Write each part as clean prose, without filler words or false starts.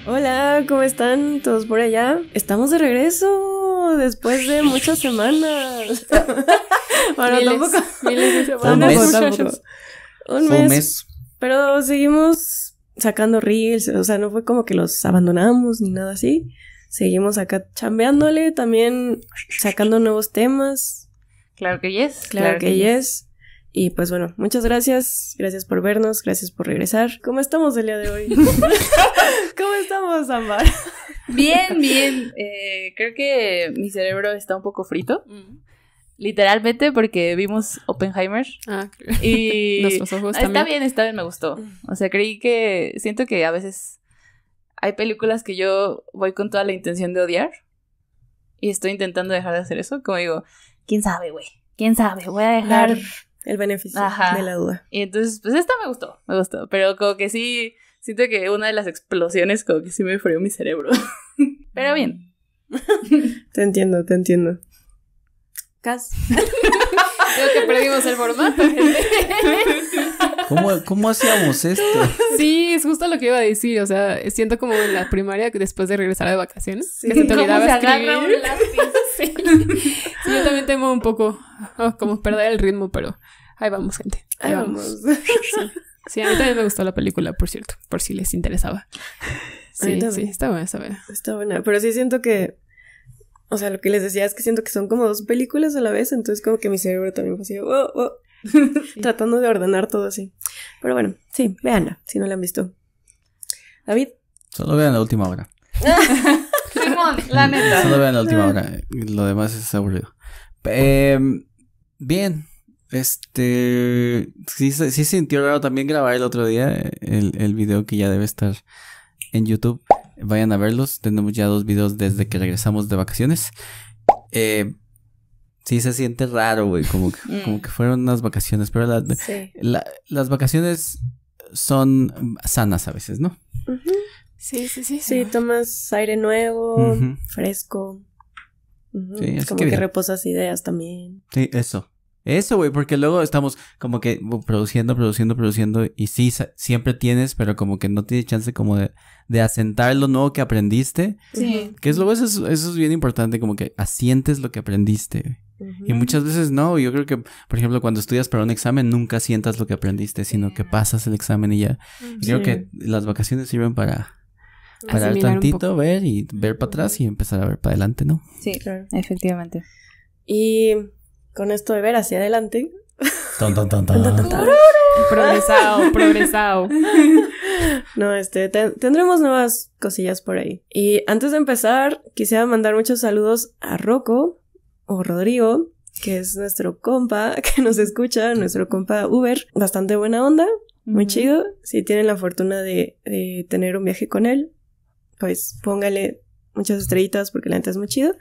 Hola, ¿cómo están todos por allá? Estamos de regreso después de muchas semanas. Bueno, miles de semanas. Tampoco. Un mes. Pero seguimos sacando reels, o sea, no fue como que los abandonamos ni nada así. Seguimos acá chambeándole, también sacando nuevos temas. Claro que yes. Claro que yes. Y pues bueno, muchas gracias. Gracias por vernos, gracias por regresar. ¿Cómo estamos el día de hoy? ¿Cómo estamos, Ámbar? Bien, bien. Creo que mi cerebro está un poco frito. Literalmente porque vimos Oppenheimer. Y nuestros ojos también. Está bien, me gustó. O sea, siento que a veces hay películas que yo voy con toda la intención de odiar. Y estoy intentando dejar de hacer eso. Como digo, ¿quién sabe, güey? ¿Quién sabe? Voy a dejar el beneficio de la duda. Y entonces, pues esta me gustó. Pero como que sí, siento que una de las explosiones como que sí me frío mi cerebro. Pero bien. Te entiendo. Cas. Creo que perdimos el formato. ¿Cómo hacíamos esto? Sí, es justo lo que iba a decir. O sea, siento como en la primaria que después de regresar de vacaciones, sí, que se te olvidaba escribir. Un lápiz. Sí, yo también temo un poco como perder el ritmo, pero ahí vamos, gente. Ahí vamos. Sí, a mí también me gustó la película, por cierto, por si les interesaba. Sí, está buena. Está buena, pero sí siento que, o sea, lo que les decía es que siento que son como dos películas a la vez, entonces como que mi cerebro también fue así, sí. Tratando de ordenar todo así. Pero bueno, sí, véanla, si no la han visto. David. Solo vean la última hora. Simón, la neta. Solo vean la última hora, lo demás es aburrido. Bien. Sí sintió raro también grabar el otro día el video que ya debe estar en YouTube. Vayan a verlos. Tenemos ya 2 videos desde que regresamos de vacaciones. Sí se siente raro, güey. Como que fueron unas vacaciones. Pero las vacaciones son sanas a veces, ¿no? Uh-huh. Sí. Sí, tomas aire nuevo, fresco. Uh-huh. Sí, como que reposas ideas también. Sí, Eso, güey, porque luego estamos como que produciendo y sí, siempre tienes, pero como que no tienes chance como de asentar lo nuevo que aprendiste. Sí. Que es luego eso es bien importante, como que asientes lo que aprendiste. Uh-huh. Y muchas veces no, yo creo que, por ejemplo, cuando estudias para un examen nunca asientas lo que aprendiste, sino que pasas el examen y ya. Y creo que las vacaciones sirven para parar tantito, ver para atrás y empezar a ver para adelante, ¿no? Sí, claro. Efectivamente. Y con esto de ver hacia adelante. Progresado. No, tendremos nuevas cosillas por ahí. Y antes de empezar, quisiera mandar muchos saludos a Rocco o Rodrigo, que es nuestro compa que nos escucha, nuestro compa Uber. Bastante buena onda, muy chido. Si tienen la fortuna de tener un viaje con él, pues póngale muchas estrellitas porque la neta es muy chido.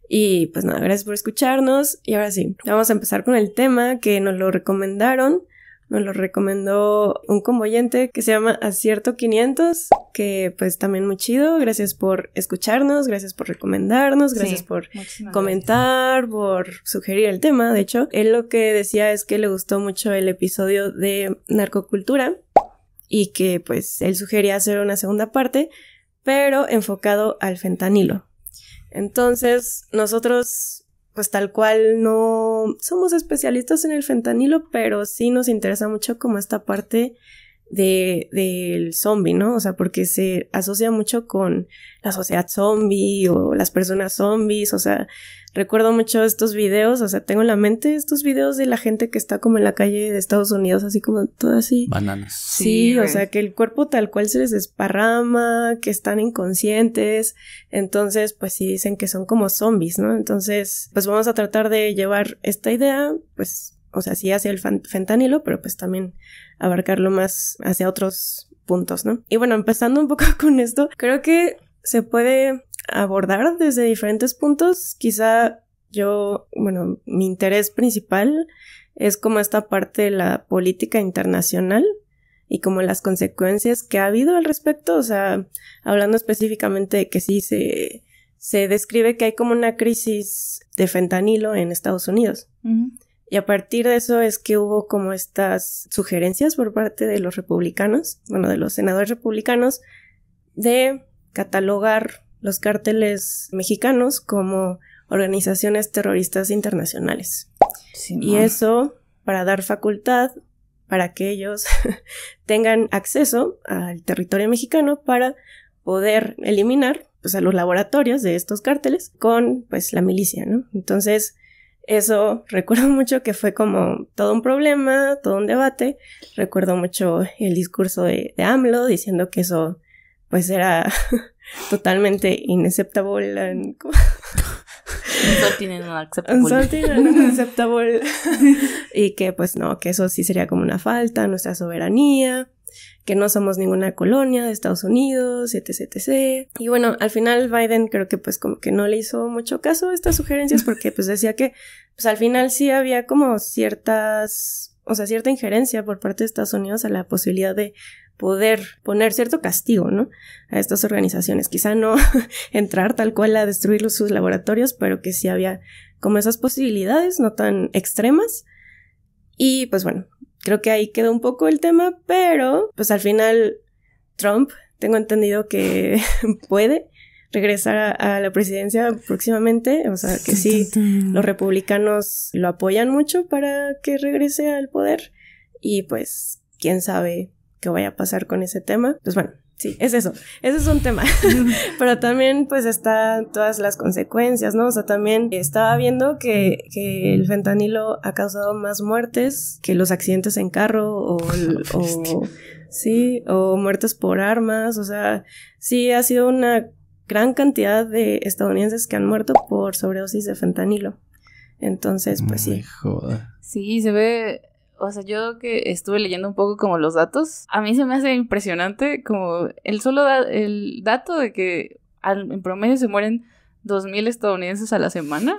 Y pues nada, gracias por escucharnos. Y ahora sí, vamos a empezar con el tema que nos lo recomendaron. Nos lo recomendó un comboyente que se llama Acierto 500, que pues también muy chido. Gracias por escucharnos, gracias por recomendarnos, gracias por comentar, por sugerir el tema. De hecho, él lo que decía es que le gustó mucho el episodio de narcocultura y que pues él sugería hacer una segunda parte, pero enfocado al fentanilo. Entonces, nosotros, pues tal cual no somos especialistas en el fentanilo, pero sí nos interesa mucho como esta parte del zombie, ¿no? O sea, porque se asocia mucho con la sociedad zombie o las personas zombies, o sea, recuerdo mucho estos videos, o sea, tengo en la mente estos videos de la gente que está como en la calle de Estados Unidos, así como todo así. Bananas. Sí, o sea, que el cuerpo tal cual se les desparrama, que están inconscientes, entonces, pues sí dicen que son como zombies, ¿no? Entonces, pues vamos a tratar de llevar esta idea, pues, o sea, sí hacia el fentanilo, pero pues también abarcarlo más hacia otros puntos, ¿no? Y bueno, empezando un poco con esto, creo que se puede abordar desde diferentes puntos. Quizá mi interés principal es como esta parte de la política internacional y como las consecuencias que ha habido al respecto, o sea, hablando específicamente de que sí se describe que hay como una crisis de fentanilo en Estados Unidos. Uh-huh. Y a partir de eso es que hubo como estas sugerencias por parte de los republicanos, de los senadores republicanos, de catalogar los cárteles mexicanos como organizaciones terroristas internacionales. Sí, y eso para dar facultad para que ellos tengan acceso al territorio mexicano para poder eliminar a los laboratorios de estos cárteles con pues la milicia, ¿no? Entonces eso recuerdo mucho que fue como todo un problema, todo un debate. Recuerdo mucho el discurso de AMLO diciendo que eso pues era totalmente inaceptable. Unacceptable. Y que pues no, que eso sí sería como una falta a nuestra soberanía, que no somos ninguna colonia de Estados Unidos, etc. Y bueno, al final Biden creo que pues como que no le hizo mucho caso a estas sugerencias porque pues decía que pues al final sí había como cierta injerencia por parte de Estados Unidos a la posibilidad de poder poner cierto castigo, ¿no? A estas organizaciones. Quizá no entrar tal cual a destruir sus laboratorios, pero que sí había como esas posibilidades no tan extremas. Y pues bueno, creo que ahí quedó un poco el tema, pero pues al final Trump, tengo entendido que puede regresar a la presidencia próximamente, o sea que sí, los republicanos lo apoyan mucho para que regrese al poder y pues quién sabe qué vaya a pasar con ese tema. Pues bueno, sí, ese es un tema. Pero también pues están todas las consecuencias, ¿no? O sea, también estaba viendo que el fentanilo ha causado más muertes que los accidentes en carro o muertes por armas. O sea, sí ha sido una gran cantidad de estadounidenses que han muerto por sobredosis de fentanilo. Entonces, pues sí. Joda. Sí, se ve. O sea, yo que estuve leyendo un poco como los datos, a mí se me hace impresionante como el dato de que en promedio se mueren 2,000 estadounidenses a la semana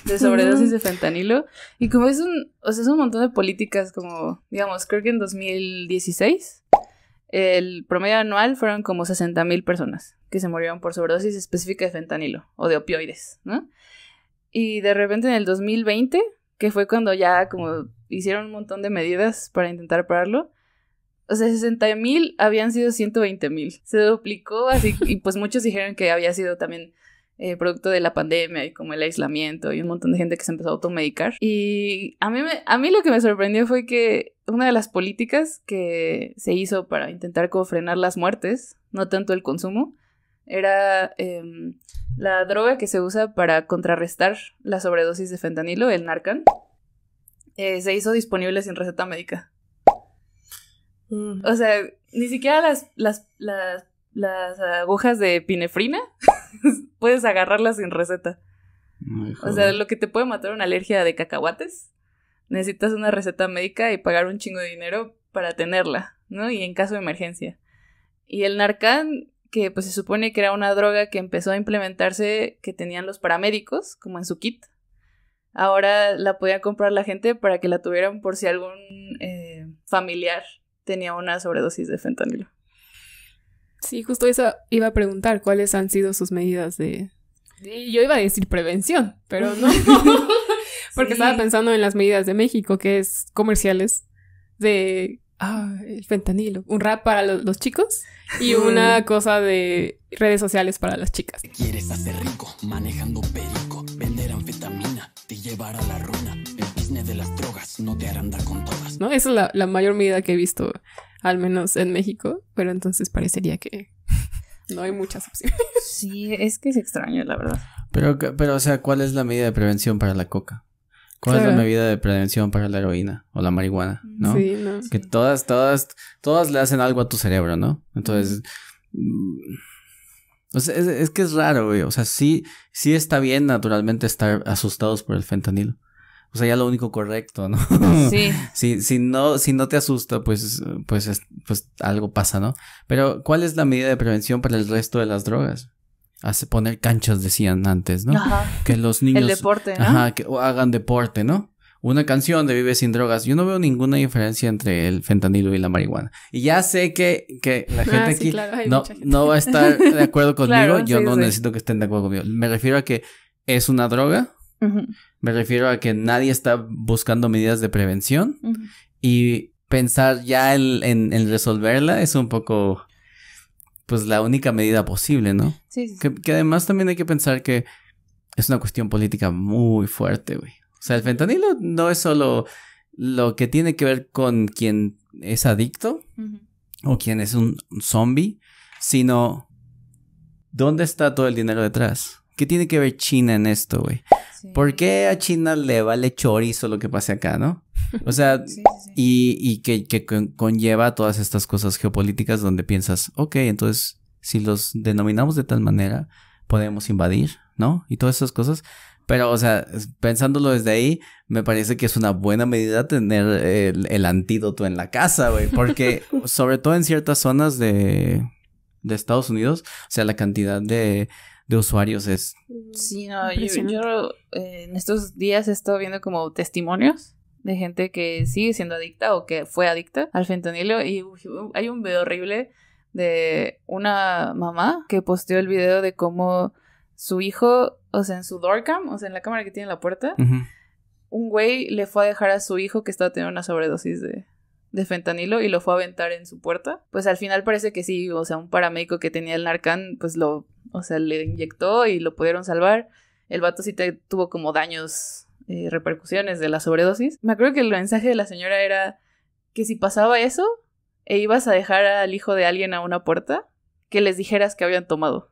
de sobredosis de fentanilo. Y como es un montón de políticas como, digamos, creo que en 2016 el promedio anual fueron como 60,000 personas que se murieron por sobredosis específica de fentanilo o de opioides, ¿no? Y de repente en el 2020, que fue cuando ya como hicieron un montón de medidas para intentar pararlo, o sea, 60,000 habían sido 120,000. Se duplicó así, y pues muchos dijeron que había sido también producto de la pandemia y como el aislamiento y un montón de gente que se empezó a automedicar. Y a mí lo que me sorprendió fue que una de las políticas que se hizo para intentar como frenar las muertes, no tanto el consumo, era la droga que se usa para contrarrestar la sobredosis de fentanilo, el Narcan, se hizo disponible sin receta médica. O sea, ni siquiera las agujas de epinefrina puedes agarrarlas sin receta. O sea, lo que te puede matar una alergia de cacahuates, necesitas una receta médica y pagar un chingo de dinero para tenerla, ¿no? Y en caso de emergencia. Y el Narcan, que pues se supone que era una droga que empezó a implementarse, que tenían los paramédicos, como en su kit, ahora la podía comprar la gente para que la tuvieran por si algún familiar tenía una sobredosis de fentanilo. Sí, justo eso iba a preguntar, ¿cuáles han sido sus medidas de...? Yo iba a decir prevención, pero no. Porque estaba pensando en las medidas de México, que es comerciales de... el fentanilo. Un rap para los chicos y una cosa de redes sociales para las chicas. Quieres hacer rico, manejando perico, vender anfetamina, te llevará a la ruina. El business de las drogas no te harán dar con todas. ¿No? Esa es la mayor medida que he visto, al menos en México, pero entonces parecería que no hay muchas opciones. Sí, es que es extraño, la verdad. Pero, o sea, ¿cuál es la medida de prevención para la coca? ¿Cuál es la medida de prevención para la heroína o la marihuana, no? Sí, no. Que todas le hacen algo a tu cerebro, ¿no? Entonces, o sea, es que es raro, güey. O sea, sí está bien naturalmente estar asustados por el fentanilo. O sea, ya lo único correcto, ¿no? Sí. Si no te asusta, pues algo pasa, ¿no? Pero, ¿cuál es la medida de prevención para el resto de las drogas? Hace poner canchas, decían antes, ¿no? Ajá. Que los niños... El deporte, ¿no? Ajá, que hagan deporte, ¿no? Una canción de Vive sin drogas. Yo no veo ninguna diferencia entre el fentanilo y la marihuana. Y ya sé que la gente aquí claro, no va a estar de acuerdo conmigo. Claro, Yo sí, no sí. necesito que estén de acuerdo conmigo. Me refiero a que es una droga. Uh-huh. Me refiero a que nadie está buscando medidas de prevención. Uh-huh. Y pensar ya en resolverla es un poco... pues la única medida posible, ¿no? Sí. Que además también hay que pensar que es una cuestión política muy fuerte, güey. O sea, el fentanilo no es solo lo que tiene que ver con quien es adicto o quien es un zombie, sino ¿dónde está todo el dinero detrás? ¿Qué tiene que ver China en esto, güey? Sí. ¿Por qué a China le vale chorizo lo que pase acá, no? O sea, y que conlleva todas estas cosas geopolíticas donde piensas, ok, entonces si los denominamos de tal manera, podemos invadir, ¿no? Y todas esas cosas. Pero, o sea, pensándolo desde ahí, me parece que es una buena medida tener el antídoto en la casa, güey. Porque, sobre todo en ciertas zonas de Estados Unidos, o sea, la cantidad de usuarios es... Sí, no, yo en estos días he estado viendo como testimonios de gente que sigue siendo adicta o que fue adicta al fentanilo. Y hay un video horrible de una mamá que posteó el video de cómo su hijo, o sea, en su doorcam, o sea, en la cámara que tiene en la puerta, un güey le fue a dejar a su hijo que estaba teniendo una sobredosis de fentanilo y lo fue a aventar en su puerta. Pues al final parece que sí, o sea, un paramédico que tenía el Narcan, pues le inyectó y lo pudieron salvar. El vato sí tuvo como daños, repercusiones de la sobredosis. Me acuerdo que el mensaje de la señora era que si pasaba eso e ibas a dejar al hijo de alguien a una puerta, que les dijeras que habían tomado.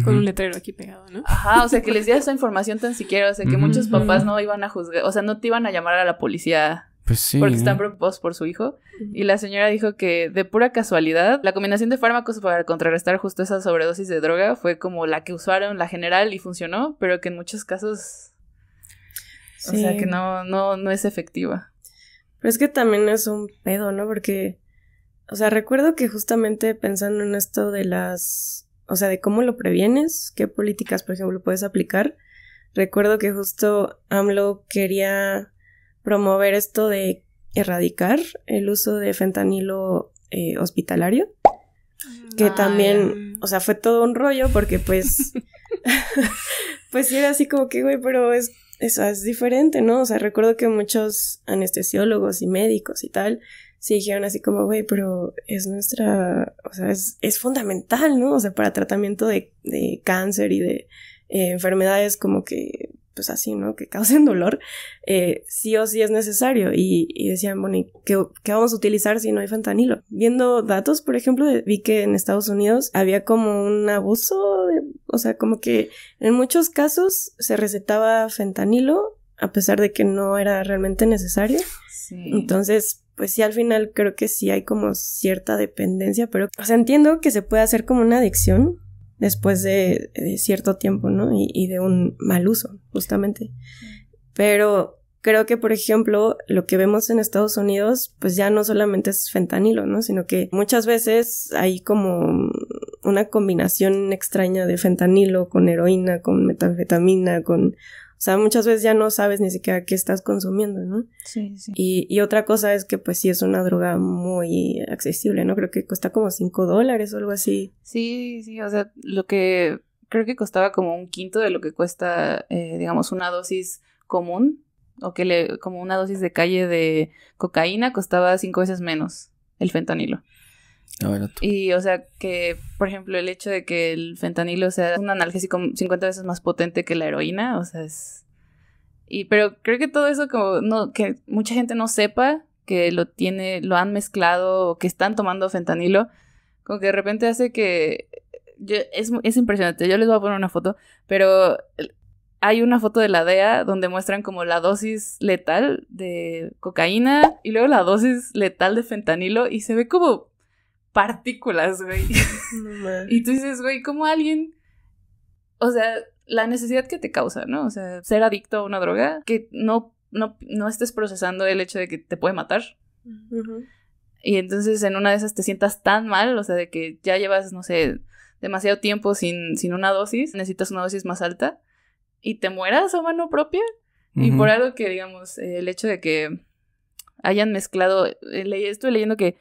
Con un letrero aquí pegado, ¿no? Ajá, o sea, que les dieras esa información tan siquiera, o sea, que muchos papás no iban a juzgar, o sea, no te iban a llamar a la policía. Pues sí, porque están preocupados por su hijo. Y la señora dijo que de pura casualidad, la combinación de fármacos para contrarrestar justo esa sobredosis de droga fue como la que usaron, la general, y funcionó, pero que en muchos casos, o sea, que no es efectiva. Pero es que también es un pedo, ¿no? Porque, o sea, recuerdo que justamente pensando en esto de o sea, de cómo lo previenes, qué políticas, por ejemplo, puedes aplicar, recuerdo que justo AMLO quería promover esto de erradicar el uso de fentanilo hospitalario, que también, o sea, fue todo un rollo porque pues pues sí era así como que, güey, pero es diferente, ¿no? O sea, recuerdo que muchos anestesiólogos y médicos y tal sí dijeron así como, güey, pero es nuestra, o sea, es fundamental, ¿no? O sea, para tratamiento de cáncer y de enfermedades como que pues así, ¿no? Que causen dolor, sí o sí es necesario. Y decían, bueno, ¿y qué vamos a utilizar si no hay fentanilo? Viendo datos, por ejemplo, vi que en Estados Unidos había como un abuso, o sea, como que en muchos casos se recetaba fentanilo a pesar de que no era realmente necesario. Sí. Entonces, pues sí, al final creo que sí hay como cierta dependencia, pero, o sea, entiendo que se puede hacer como una adicción después de cierto tiempo, ¿no? Y de un mal uso, justamente. Pero creo que, por ejemplo, lo que vemos en Estados Unidos, pues ya no solamente es fentanilo, ¿no? Sino que muchas veces hay como una combinación extraña de fentanilo con heroína, con metanfetamina, o sea, muchas veces ya no sabes ni siquiera qué estás consumiendo, ¿no? Sí, sí. Y otra cosa es que pues sí es una droga muy accesible, ¿no? Creo que cuesta como $5 o algo así. Sí, o sea, lo que creo que costaba como un quinto de lo que cuesta, digamos, una dosis común, o que como una dosis de calle de cocaína costaba 5 veces menos el fentanilo. Y, o sea, que, por ejemplo, el hecho de que el fentanilo sea un analgésico 50 veces más potente que la heroína, o sea, pero creo que todo eso que mucha gente no sepa que lo han mezclado o que están tomando fentanilo, como que de repente hace que... es impresionante, yo les voy a poner una foto, pero hay una foto de la DEA donde muestran como la dosis letal de cocaína y luego la dosis letal de fentanilo y se ve como partículas, güey. No, y tú dices, güey, ¿cómo alguien? O sea, la necesidad que te causa, ¿no? O sea, ser adicto a una droga, que no estés procesando el hecho de que te puede matar. Uh-huh. Y entonces en una de esas te sientas tan mal, o sea, de que ya llevas, no sé, demasiado tiempo sin una dosis, necesitas una dosis más alta, y te mueras a mano propia. Uh-huh. Y por algo que, digamos, el hecho de que hayan mezclado, estuve leyendo que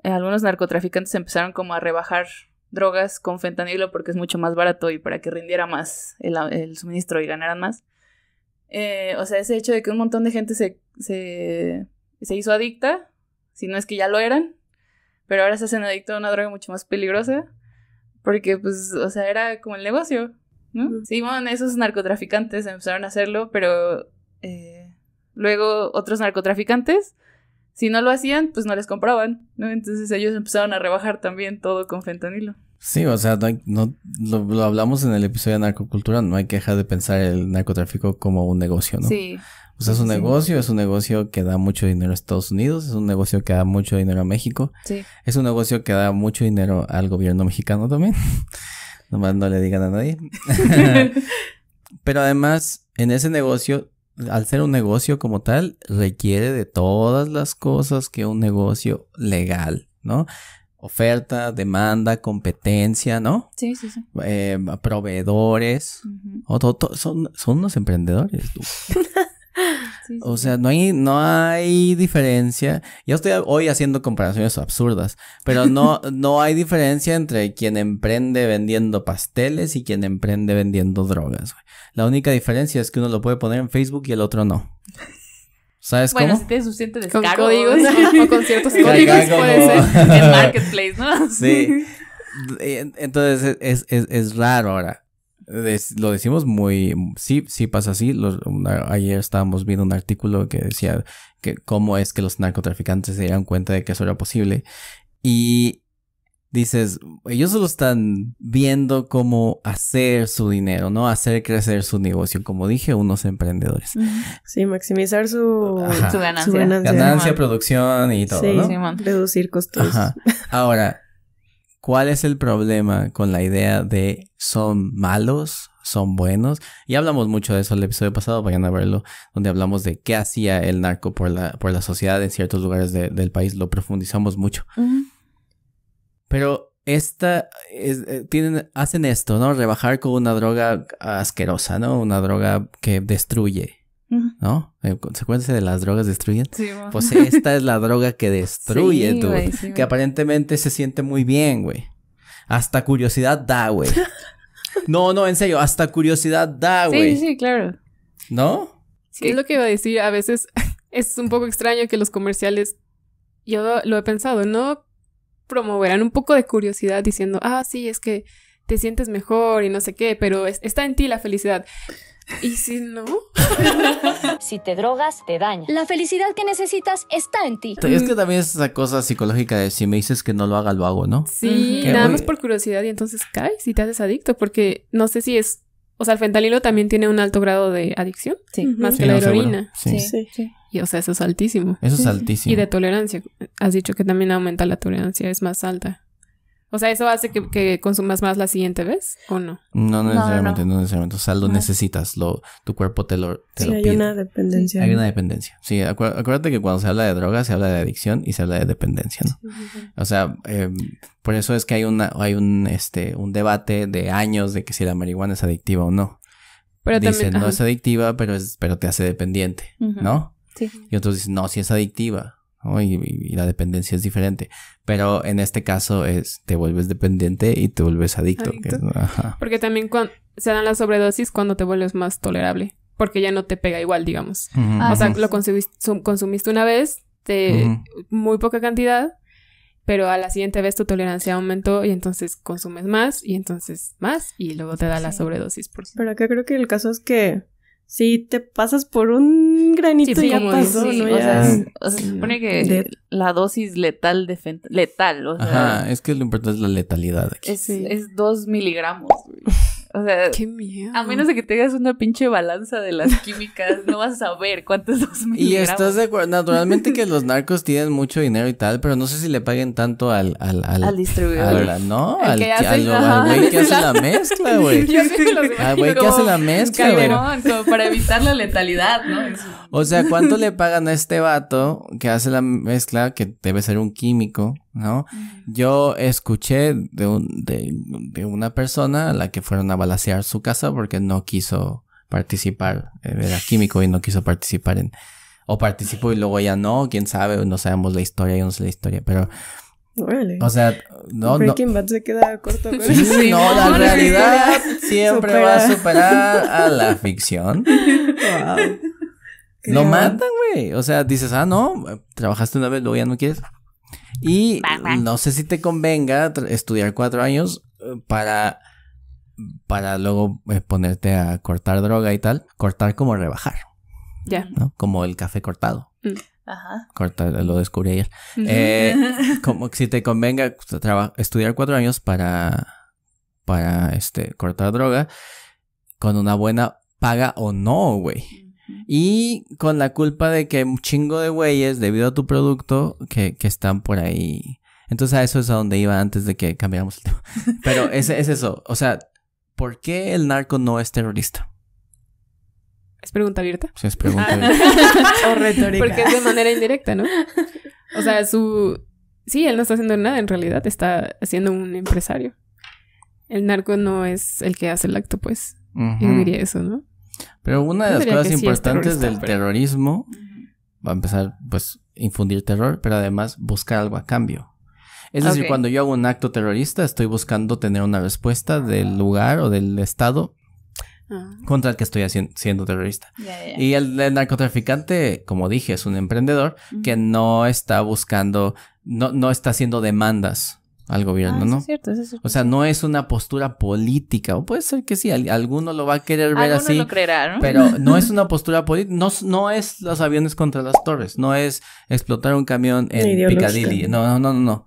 algunos narcotraficantes empezaron como a rebajar drogas con fentanilo porque es mucho más barato y para que rindiera más el suministro y ganaran más. O sea, ese hecho de que un montón de gente se hizo adicta, si no es que ya lo eran, pero ahora se hacen adictos a una droga mucho más peligrosa, Porque, pues, o sea, era como el negocio, ¿no? Sí, bueno, esos narcotraficantes empezaron a hacerlo, pero luego otros narcotraficantes, si no lo hacían, pues no les compraban, ¿no? Entonces ellos empezaron a rebajar también todo con fentanilo. Sí, o sea, lo hablamos en el episodio de narcocultura, no hay que dejar de pensar el narcotráfico como un negocio, ¿no? Sí. O sea, es un negocio que da mucho dinero a Estados Unidos, es un negocio que da mucho dinero a México, Sí. es un negocio que da mucho dinero al gobierno mexicano también, nomás no le digan a nadie. Pero además, en ese negocio, al ser un negocio como tal, requiere de todas las cosas que un negocio legal, ¿no? Oferta, demanda, competencia, ¿no? Sí. Proveedores. Son unos emprendedores, tú. Sí. O sea, no hay diferencia. Yo estoy hoy haciendo comparaciones absurdas, pero no hay diferencia entre quien emprende vendiendo pasteles y quien emprende vendiendo drogas, güey. La única diferencia es que uno lo puede poner en Facebook y el otro no. ¿Sabes cómo? Bueno, si tienes suficiente Con descaro. códigos o con ciertos Acá códigos como- puede ser. En Marketplace, ¿no? Sí. Entonces es raro ahora. Lo decimos muy... Sí pasa así. Ayer estábamos viendo un artículo que decía que cómo es que los narcotraficantes se dieron cuenta de que eso era posible. Y dices, ellos solo están viendo cómo hacer su dinero, ¿no? Hacer crecer su negocio. Como dije, unos emprendedores. Sí, maximizar su Su ganancia. Ganancia, producción y todo, sí, ¿no? Sí, man. reducir costos. Ajá. Ahora, ¿cuál es el problema con la idea de son malos, son buenos? Y hablamos mucho de eso en el episodio pasado, vayan a verlo, donde hablamos de qué hacía el narco por la sociedad en ciertos lugares del país. Lo profundizamos mucho. Pero hacen esto, ¿no? Rebajar con una droga asquerosa, ¿no? Una droga que destruye, ¿no? ¿Se acuerdan de las drogas destruyen? Sí, man. Pues esta es la droga que destruye, Sí, tú. güey, sí, Que güey. aparentemente se siente muy bien, güey. Hasta curiosidad da, güey. No, en serio, hasta curiosidad da, güey. Sí, claro. ¿No? Sí, es lo que iba a decir. A veces es un poco extraño que los comerciales, yo lo he pensado, ¿no? Promoverán un poco de curiosidad diciendo, sí, es que te sientes mejor y no sé qué, pero está en ti la felicidad. ¿Y si no? Si te drogas, te daña. La felicidad que necesitas está en ti. Es que también es esa cosa psicológica de si me dices que no lo haga, lo hago, ¿no? Sí, Que nada hoy- más por curiosidad y entonces caes y te haces adicto porque no sé si es... O sea, el fentanilo también tiene un alto grado de adicción, Sí. más Sí, que la no, seguro. heroína. Sí. Sí. Y o sea, eso es altísimo. Eso es altísimo. Y de tolerancia. Has dicho que también aumenta la tolerancia, es más alta. O sea, ¿eso hace que consumas más la siguiente vez o no? No necesariamente, no. no necesariamente. O sea, lo necesitas, tu cuerpo te lo Sí, pide. hay una dependencia. Hay una dependencia. Sí, acuérdate que cuando se habla de drogas se habla de adicción y se habla de dependencia, ¿no? O sea, por eso es que hay un debate de años de que si la marihuana es adictiva o no. Pero Dicen, también... no ajá. es adictiva, pero te hace dependiente, ¿no? Sí. Y otros dicen, no, sí es adictiva, ¿no? Y la dependencia es diferente. Pero en este caso te vuelves dependiente y te vuelves adicto. Adicto. Ajá. Porque también se dan las sobredosis cuando te vuelves más tolerable. Porque ya no te pega igual, digamos. Ujú. O sea, lo consumiste una vez, muy poca cantidad, pero a la siguiente vez tu tolerancia aumentó y entonces consumes más y entonces más y luego te da la sobredosis. Pero acá creo que el caso es que si te pasas por un granito Sí, ya como pasó, Sí, ¿no? o Ya... sea, se supone que la dosis letal de letal, o sea, Ajá, es que lo importante es la letalidad aquí. es 2 miligramos, güey. O sea, ¡Qué miedo! a menos de que tengas una pinche balanza de las químicas, no vas a saber cuántos 2 Y miligramos. estás de acuerdo, naturalmente que los narcos tienen mucho dinero y tal, pero no sé si le paguen tanto al distribuidor. no, Al al que hace al güey que hace la mezcla, güey. Yo sé que los demás- Al güey que hace la mezcla, güey. Cabrón, como para evitar la letalidad, ¿no? O sea, ¿cuánto le pagan a este vato que hace la mezcla, que debe ser un químico, ¿no? Yo escuché de una persona a la que fueron a balacear su casa porque no quiso participar, era químico y no quiso participar o participó y luego ya no, quién sabe, no sabemos la historia, yo no sé la historia, pero, Órale. o sea, no. Breaking Bad se queda corto con Sí, eso. no, la no, realidad siempre supera. va a superar a la ficción. Wow. Lo matan, güey. O sea, dices, no, trabajaste una vez, luego ya no quieres. Y no sé si te convenga estudiar 4 años para luego ponerte a cortar droga y tal. Cortar como rebajar, Ya. ¿no? Como el café cortado. Ajá. Cortar, lo descubrí ayer. Como si te convenga estudiar 4 años para cortar droga con una buena paga o no, güey. Y con la culpa de que hay un chingo de güeyes debido a tu producto que están por ahí. Entonces a eso es a donde iba antes de que cambiáramos el tema. Pero es eso. O sea, ¿por qué el narco no es terrorista? ¿Es pregunta abierta? Si es pregunta. O retórica. Porque es de manera indirecta, ¿no? O sea, sí, él no está haciendo nada en realidad. Está haciendo un empresario. El narco no es el que hace el acto, pues. Yo diría eso, ¿no? Pero una de Yo las diría cosas que sí es importantes terrorista, del pero- terrorismo va a empezar, pues, infundir terror, pero además buscar algo a cambio. Es decir, Ok. cuando yo hago un acto terrorista, estoy buscando tener una respuesta del lugar o del estado contra el que estoy siendo terrorista. Ya. Y el narcotraficante, como dije, es un emprendedor que no está buscando, no está haciendo demandas al gobierno, Eso ¿no? es cierto, eso es cierto. O sea, no es una postura política, o puede ser que sí, alguno lo va a querer ver Alguno así. lo creerá, ¿no? Pero no es una postura política, no es los aviones contra las torres, no es explotar un camión en Ideológica. Piccadilly, no.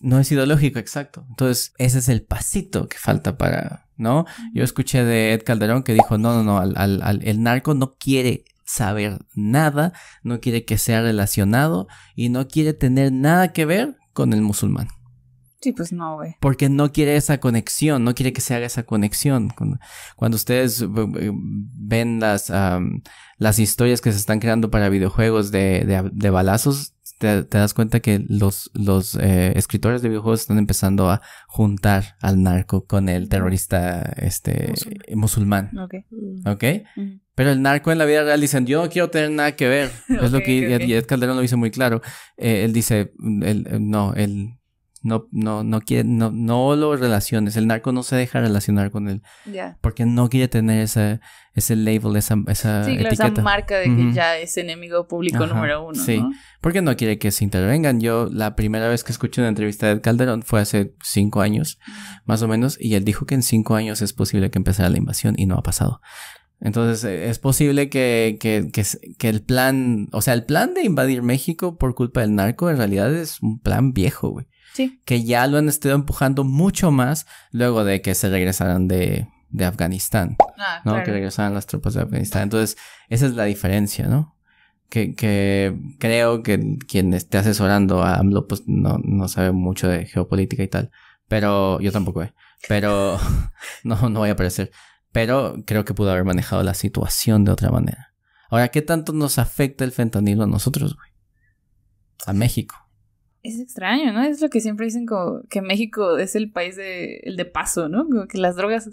No es ideológico, exacto. Entonces, ese es el pasito que falta para, ¿no? Yo escuché de Ed Calderón que dijo, no, el narco no quiere saber nada, no quiere que sea relacionado y no quiere tener nada que ver con el musulmán. Sí, pues no, güey. Porque no quiere esa conexión, no quiere que se haga esa conexión. Cuando ustedes ven las historias que se están creando para videojuegos de balazos, te das cuenta que los escritores de videojuegos están empezando a juntar al narco con el terrorista musulmán. Ok. ¿Ok? Pero el narco en la vida real dicen, yo no quiero tener nada que ver. Es lo que Ok. y Ed Calderón lo dice muy claro. Él dice, no quiere, no lo relaciones. El narco no se deja relacionar con él. Ya. Porque no quiere tener ese label, esa Sí, claro, etiqueta. esa marca de que ya es enemigo público Ajá, número 1, sí. ¿no? Porque no quiere que se intervengan. Yo la primera vez que escuché una entrevista de Ed Calderón fue hace 5 años, más o menos, y él dijo que en 5 años es posible que empezara la invasión y no ha pasado. Entonces, es posible que el plan, o sea, el plan de invadir México por culpa del narco en realidad es un plan viejo, güey. Sí. Que ya lo han estado empujando mucho más luego de que se regresaran de Afganistán, ¿no? Claro. Que regresaran las tropas de Afganistán. Entonces, esa es la diferencia, ¿no? Que creo que quien esté asesorando a AMLO, pues no sabe mucho de geopolítica y tal. Pero yo tampoco, Pero no voy a aparecer. Pero creo que pudo haber manejado la situación de otra manera. Ahora, ¿qué tanto nos afecta el fentanilo a nosotros, güey? A México. Es extraño, ¿no? Es lo que siempre dicen como que México es el país el de paso, ¿no? Como que las drogas,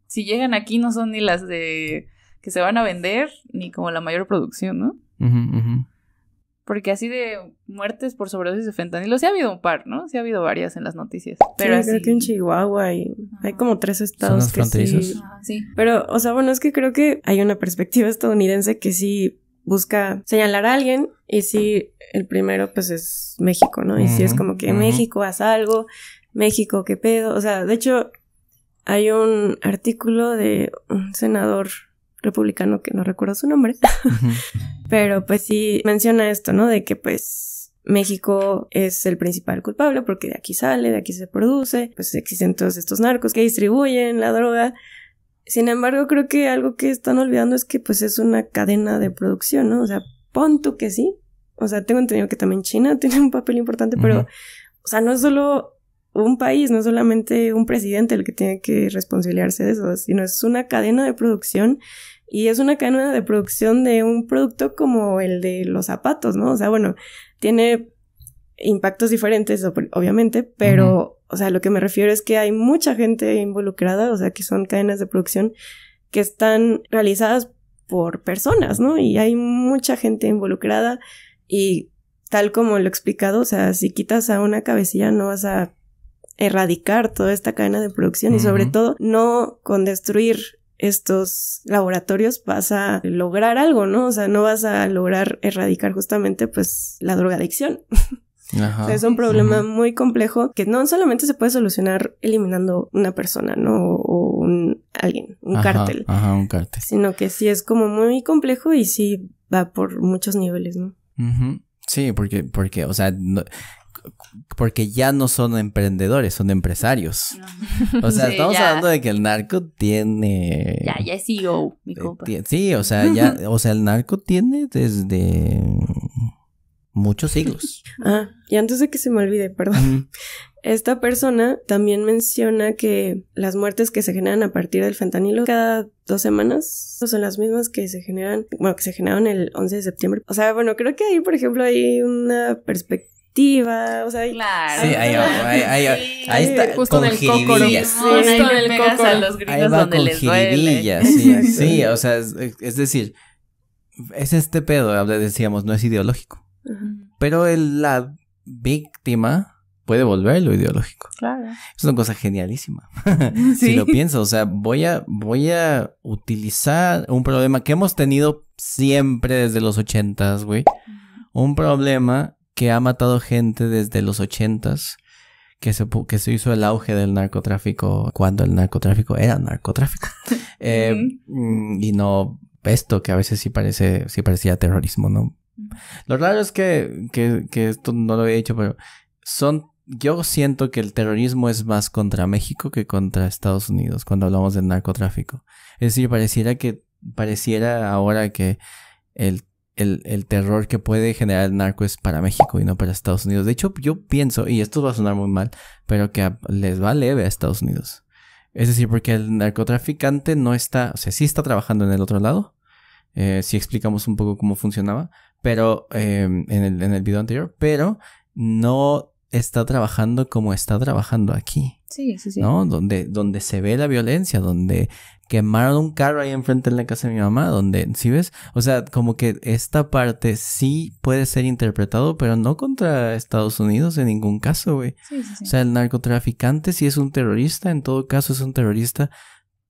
si llegan aquí, no son ni las de que se van a vender, ni como la mayor producción, ¿no? Porque así de muertes por sobredosis de fentanilo, sí ha habido un par, ¿no? Sí ha habido varias en las noticias. Pero sí, así... creo que en Chihuahua hay como 3 estados ¿Zonas que fronterizas? sí. Sí. Pero, o sea, bueno, es que creo que hay una perspectiva estadounidense que sí busca señalar a alguien y sí, el primero pues es México, ¿no? Y sí es como que México, haz algo, México, qué pedo. O sea, de hecho, hay un artículo de un senador republicano que no recuerdo su nombre, pero pues sí menciona esto, ¿no? De que pues México es el principal culpable porque de aquí sale, de aquí se produce, pues existen todos estos narcos que distribuyen la droga. Sin embargo, creo que algo que están olvidando es que pues es una cadena de producción, ¿no? O sea, pon tú que sí. O sea, tengo entendido que también China tiene un papel importante, pero, o sea, no es solo un país, no es solamente un presidente el que tiene que responsabilizarse de eso, sino es una cadena de producción y es una cadena de producción de un producto como el de los zapatos, ¿no? O sea, bueno, tiene impactos diferentes, obviamente, pero, o sea, lo que me refiero es que hay mucha gente involucrada, o sea, que son cadenas de producción que están realizadas por personas, ¿no? Y hay mucha gente involucrada y tal como lo he explicado, o sea, si quitas a una cabecilla no vas a erradicar toda esta cadena de producción y sobre todo no con destruir estos laboratorios vas a lograr algo, ¿no? O sea, no vas a lograr erradicar justamente pues la drogadicción. Ajá. O sea, es un problema muy complejo que no solamente se puede solucionar eliminando una persona, ¿no? O alguien, un cártel. Ajá, un cártel. Sino que sí es como muy complejo y sí va por muchos niveles, ¿no? Sí, porque, o sea, porque ya no son emprendedores, son empresarios. O sea, Sí, estamos ya. hablando de que el narco tiene... Ya es CEO, mi compa. Sí, o sea, el narco tiene desde muchos siglos. Y antes de que se me olvide, perdón. Esta persona también menciona que las muertes que se generan a partir del fentanilo cada 2 semanas son las mismas que se generan, bueno, que se generaron el 11 de septiembre. O sea, bueno, creo que ahí, por ejemplo, hay una perspectiva, o sea... Claro. Sí, ahí está, justo con en el cócoro. jiribillas. No, ahí Justo en le el pegas cócoro. a los Ahí gringos va donde con les duele. jiribillas, sí, o sea, es decir, es este pedo, decíamos, no es ideológico. Pero la víctima puede volverlo ideológico. Claro. Es una cosa genialísima. Sí. Si lo pienso, o sea, voy a utilizar un problema que hemos tenido siempre desde los 80s, güey. Un problema que ha matado gente desde los 80s, que se hizo el auge del narcotráfico cuando el narcotráfico era narcotráfico. Y no esto que a veces sí parecía terrorismo, ¿no? Lo raro es que esto no lo había dicho, pero yo siento que el terrorismo es más contra México que contra Estados Unidos cuando hablamos del narcotráfico. Es decir, pareciera ahora que el terror que puede generar el narco es para México y no para Estados Unidos. De hecho, yo pienso, y esto va a sonar muy mal, pero que les va leve a Estados Unidos. Es decir, porque el narcotraficante no está, o sea, sí está trabajando en el otro lado. Sí explicamos un poco cómo funcionaba, pero en el video anterior, pero no está trabajando como está trabajando aquí. Sí. ¿No? Donde se ve la violencia, donde quemaron un carro ahí enfrente en la casa de mi mamá, donde, ¿sí ves? O sea, como que esta parte sí puede ser interpretado, pero no contra Estados Unidos en ningún caso, güey. Sí. O sea, el narcotraficante sí es un terrorista, en todo caso es un terrorista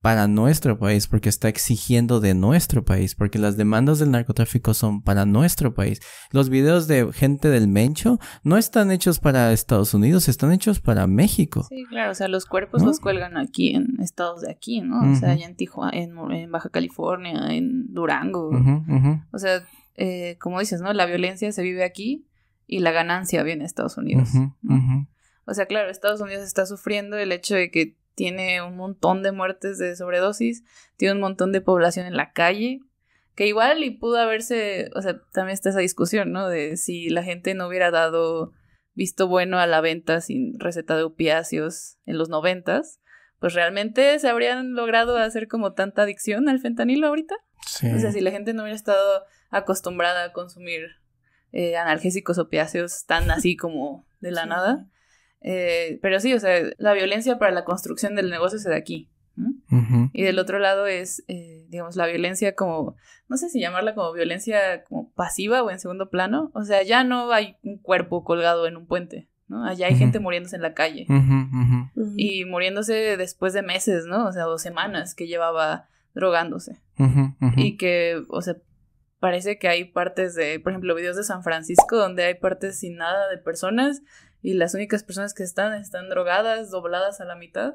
para nuestro país, porque está exigiendo de nuestro país, porque las demandas del narcotráfico son para nuestro país. Los videos de gente del Mencho no están hechos para Estados Unidos, están hechos para México. Sí, claro, o sea, los cuerpos ¿No? los cuelgan aquí en estados de aquí, ¿no? O sea, allá en Tijuana, en Baja California, en Durango. O sea, como dices, ¿no? La violencia se vive aquí y la ganancia viene a Estados Unidos. ¿No? O sea, claro, Estados Unidos está sufriendo el hecho de que tiene un montón de muertes de sobredosis, tiene un montón de población en la calle, que igual y pudo haberse, o sea, también está esa discusión, ¿no? De si la gente no hubiera dado visto bueno a la venta sin receta de opiáceos en los 90s, pues realmente se habrían logrado hacer como tanta adicción al fentanilo ahorita. Sí. O sea, si la gente no hubiera estado acostumbrada a consumir analgésicos opiáceos tan así como de la nada. Pero sí, o sea, la violencia para la construcción del negocio es de aquí, ¿no? Y del otro lado es, digamos, la violencia como, no sé si llamarla como violencia como pasiva o en segundo plano. O sea, ya no hay un cuerpo colgado en un puente, ¿no? Allá hay gente muriéndose en la calle. Y muriéndose después de meses, ¿no? O sea, 2 semanas que llevaba drogándose. Y que, o sea, parece que hay partes de, por ejemplo, videos de San Francisco donde hay partes sin nada de personas y las únicas personas que están drogadas, dobladas a la mitad.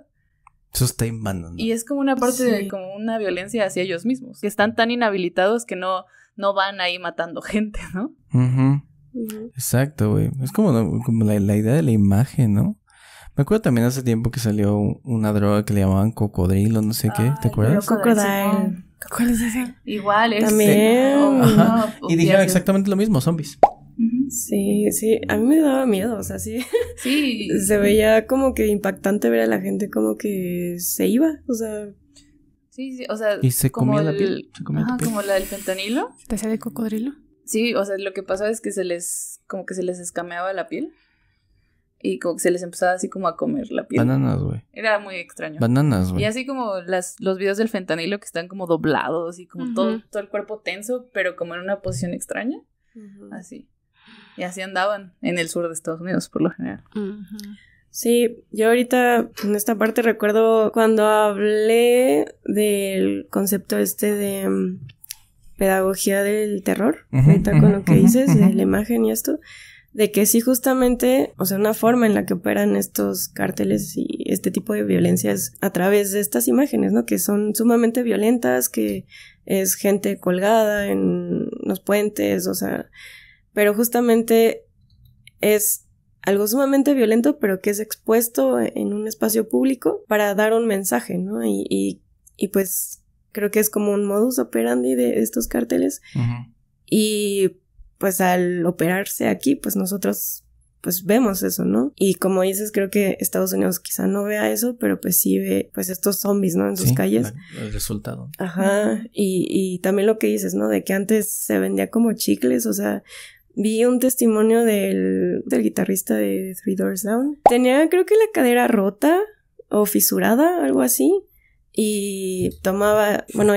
Eso está inmando, ¿no? Y es como una parte de como una violencia hacia ellos mismos, que están tan inhabilitados que no van ahí matando gente, ¿no? Exacto, güey. Es como la idea de la imagen, ¿no? Me acuerdo también hace tiempo que salió una droga que le llamaban cocodrilo, no sé qué, ¿te acuerdas? Crocodile. ¿Cuál es ese? Igual es. También. Ajá. Y dijeron exactamente lo mismo, zombies. Sí, a mí me daba miedo, o sea, sí. Sí. Se veía como que impactante ver a la gente como que se iba, o sea. Sí, o sea. Y se como comía la piel. como la del fentanilo. ¿Te hacía de cocodrilo? Sí, o sea, lo que pasaba es que se les escameaba la piel. Y como que se les empezaba así como a comer la piel. Bananas, güey. Era muy extraño. Bananas, güey. Y así como los videos del fentanilo que están como doblados y como todo el cuerpo tenso, pero como en una posición extraña. Así. Y así andaban en el sur de Estados Unidos, por lo general. Sí, yo ahorita en esta parte recuerdo cuando hablé del concepto de pedagogía del terror, ahorita con lo que dices, de la imagen y esto, de que sí justamente, o sea, una forma en la que operan estos cárteles y este tipo de violencia es a través de estas imágenes, ¿no? Que son sumamente violentas, que es gente colgada en los puentes, o sea, pero justamente es algo sumamente violento, pero que es expuesto en un espacio público para dar un mensaje, ¿no? Y pues creo que es como un modus operandi de estos cárteles. Uh-huh. Y pues al operarse aquí, pues nosotros pues vemos eso, ¿no? Y como dices, creo que Estados Unidos quizá no vea eso, pero pues sí ve pues estos zombies, ¿no? En sus calles. El resultado. Ajá. Y también lo que dices, ¿no? De que antes se vendía como chicles, o sea, vi un testimonio del guitarrista de Three Doors Down. Tenía creo que la cadera rota o fisurada, algo así. Y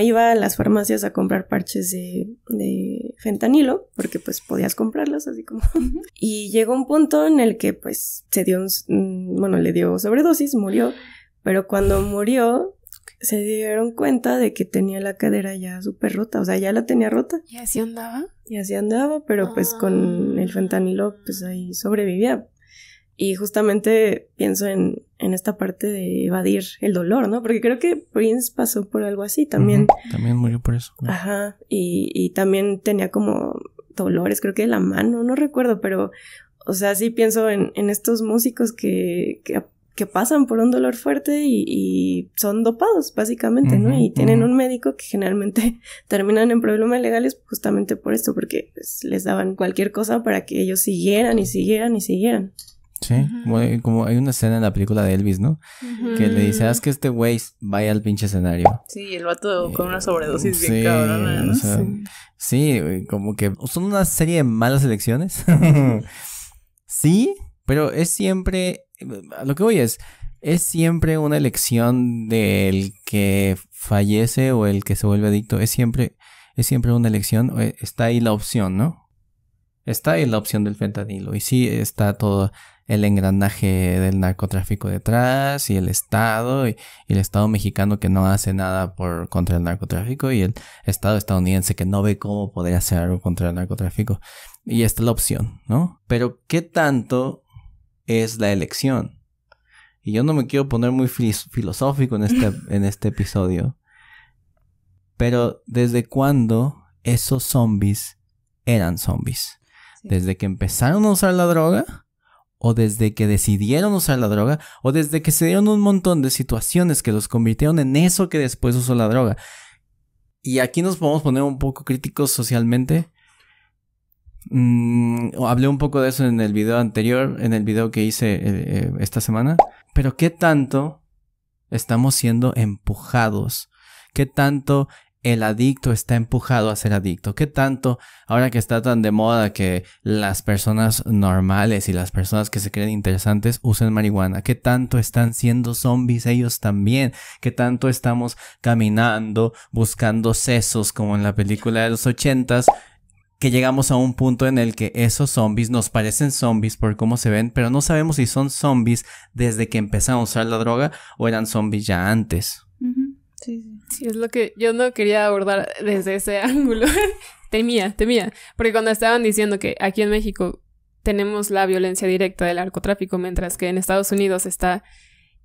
iba a las farmacias a comprar parches de fentanilo, porque pues podías comprarlos así como. Y llegó un punto en el que pues le dio sobredosis, murió, pero cuando murió se dieron cuenta de que tenía la cadera ya súper rota, o sea, ya la tenía rota. ¿Y así andaba? Pero pues con el fentanilo pues ahí sobrevivía. Y justamente pienso en esta parte de evadir el dolor, ¿no? Porque creo que Prince pasó por algo así también. Uh-huh. También murió por eso. ¿No? Ajá. Y también tenía como dolores, creo que de la mano, no recuerdo, pero, o sea, sí pienso en estos músicos que pasan por un dolor fuerte y son dopados, básicamente, uh-huh, ¿no? Y tienen un médico que generalmente terminan en problemas legales justamente por esto, porque pues, les daban cualquier cosa para que ellos siguieran y siguieran y siguieran. Sí, como hay una escena en la película de Elvis, ¿no? Uh-huh. Que le dice, haz que este güey vaya al pinche escenario. Sí, el vato con una sobredosis bien cabrona, ¿no? O sea, sí, como que son una serie de malas elecciones. Sí, pero es siempre, a lo que voy es siempre una elección del que fallece o el que se vuelve adicto, es siempre una elección, está ahí la opción, ¿no? Está ahí la opción del fentanilo y sí está todo el engranaje del narcotráfico detrás y el Estado y el Estado mexicano que no hace nada contra el narcotráfico y el Estado estadounidense que no ve cómo poder hacer algo contra el narcotráfico y esta es la opción, ¿no? Pero ¿qué tanto es la elección? Y yo no me quiero poner muy filosófico en este episodio, pero ¿desde cuándo esos zombies eran zombies? Sí. ¿Desde que empezaron a usar la droga? ¿O desde que decidieron usar la droga? ¿O desde que se dieron un montón de situaciones que los convirtieron en eso que después usó la droga? Y aquí nos podemos poner un poco críticos socialmente. Hablé un poco de eso en el video anterior, en el video que hice esta semana. Pero ¿qué tanto estamos siendo empujados? ¿Qué tanto el adicto está empujado a ser adicto? ¿Qué tanto, ahora que está tan de moda que las personas normales y las personas que se creen interesantes usen marihuana? ¿Qué tanto están siendo zombies ellos también? ¿Qué tanto estamos caminando, buscando sesos como en la película de los 80s? Que llegamos a un punto en el que esos zombies nos parecen zombies por cómo se ven, pero no sabemos si son zombies desde que empezaron a usar la droga o eran zombies ya antes. Uh-huh. Sí, es lo que yo no quería abordar desde ese ángulo. temía, porque cuando estaban diciendo que aquí en México tenemos la violencia directa del narcotráfico, mientras que en Estados Unidos está...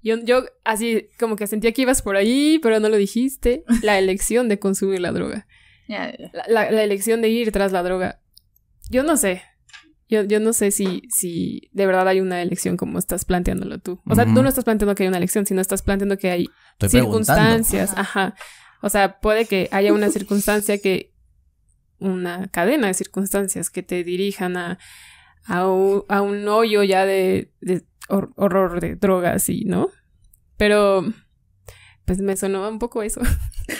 Yo así como que sentía que ibas por ahí, pero no lo dijiste. La elección de consumir la droga. Yeah. La elección de ir tras la droga. Yo no sé. Yo no sé si de verdad hay una elección como estás planteándolo tú. O sea, tú no estás planteando que hay una elección, sino estás planteando que hay circunstancias. Ajá. O sea, puede que haya una circunstancia una cadena de circunstancias que te dirijan a un hoyo ya de horror de drogas y, ¿no? Pero pues me sonó un poco eso.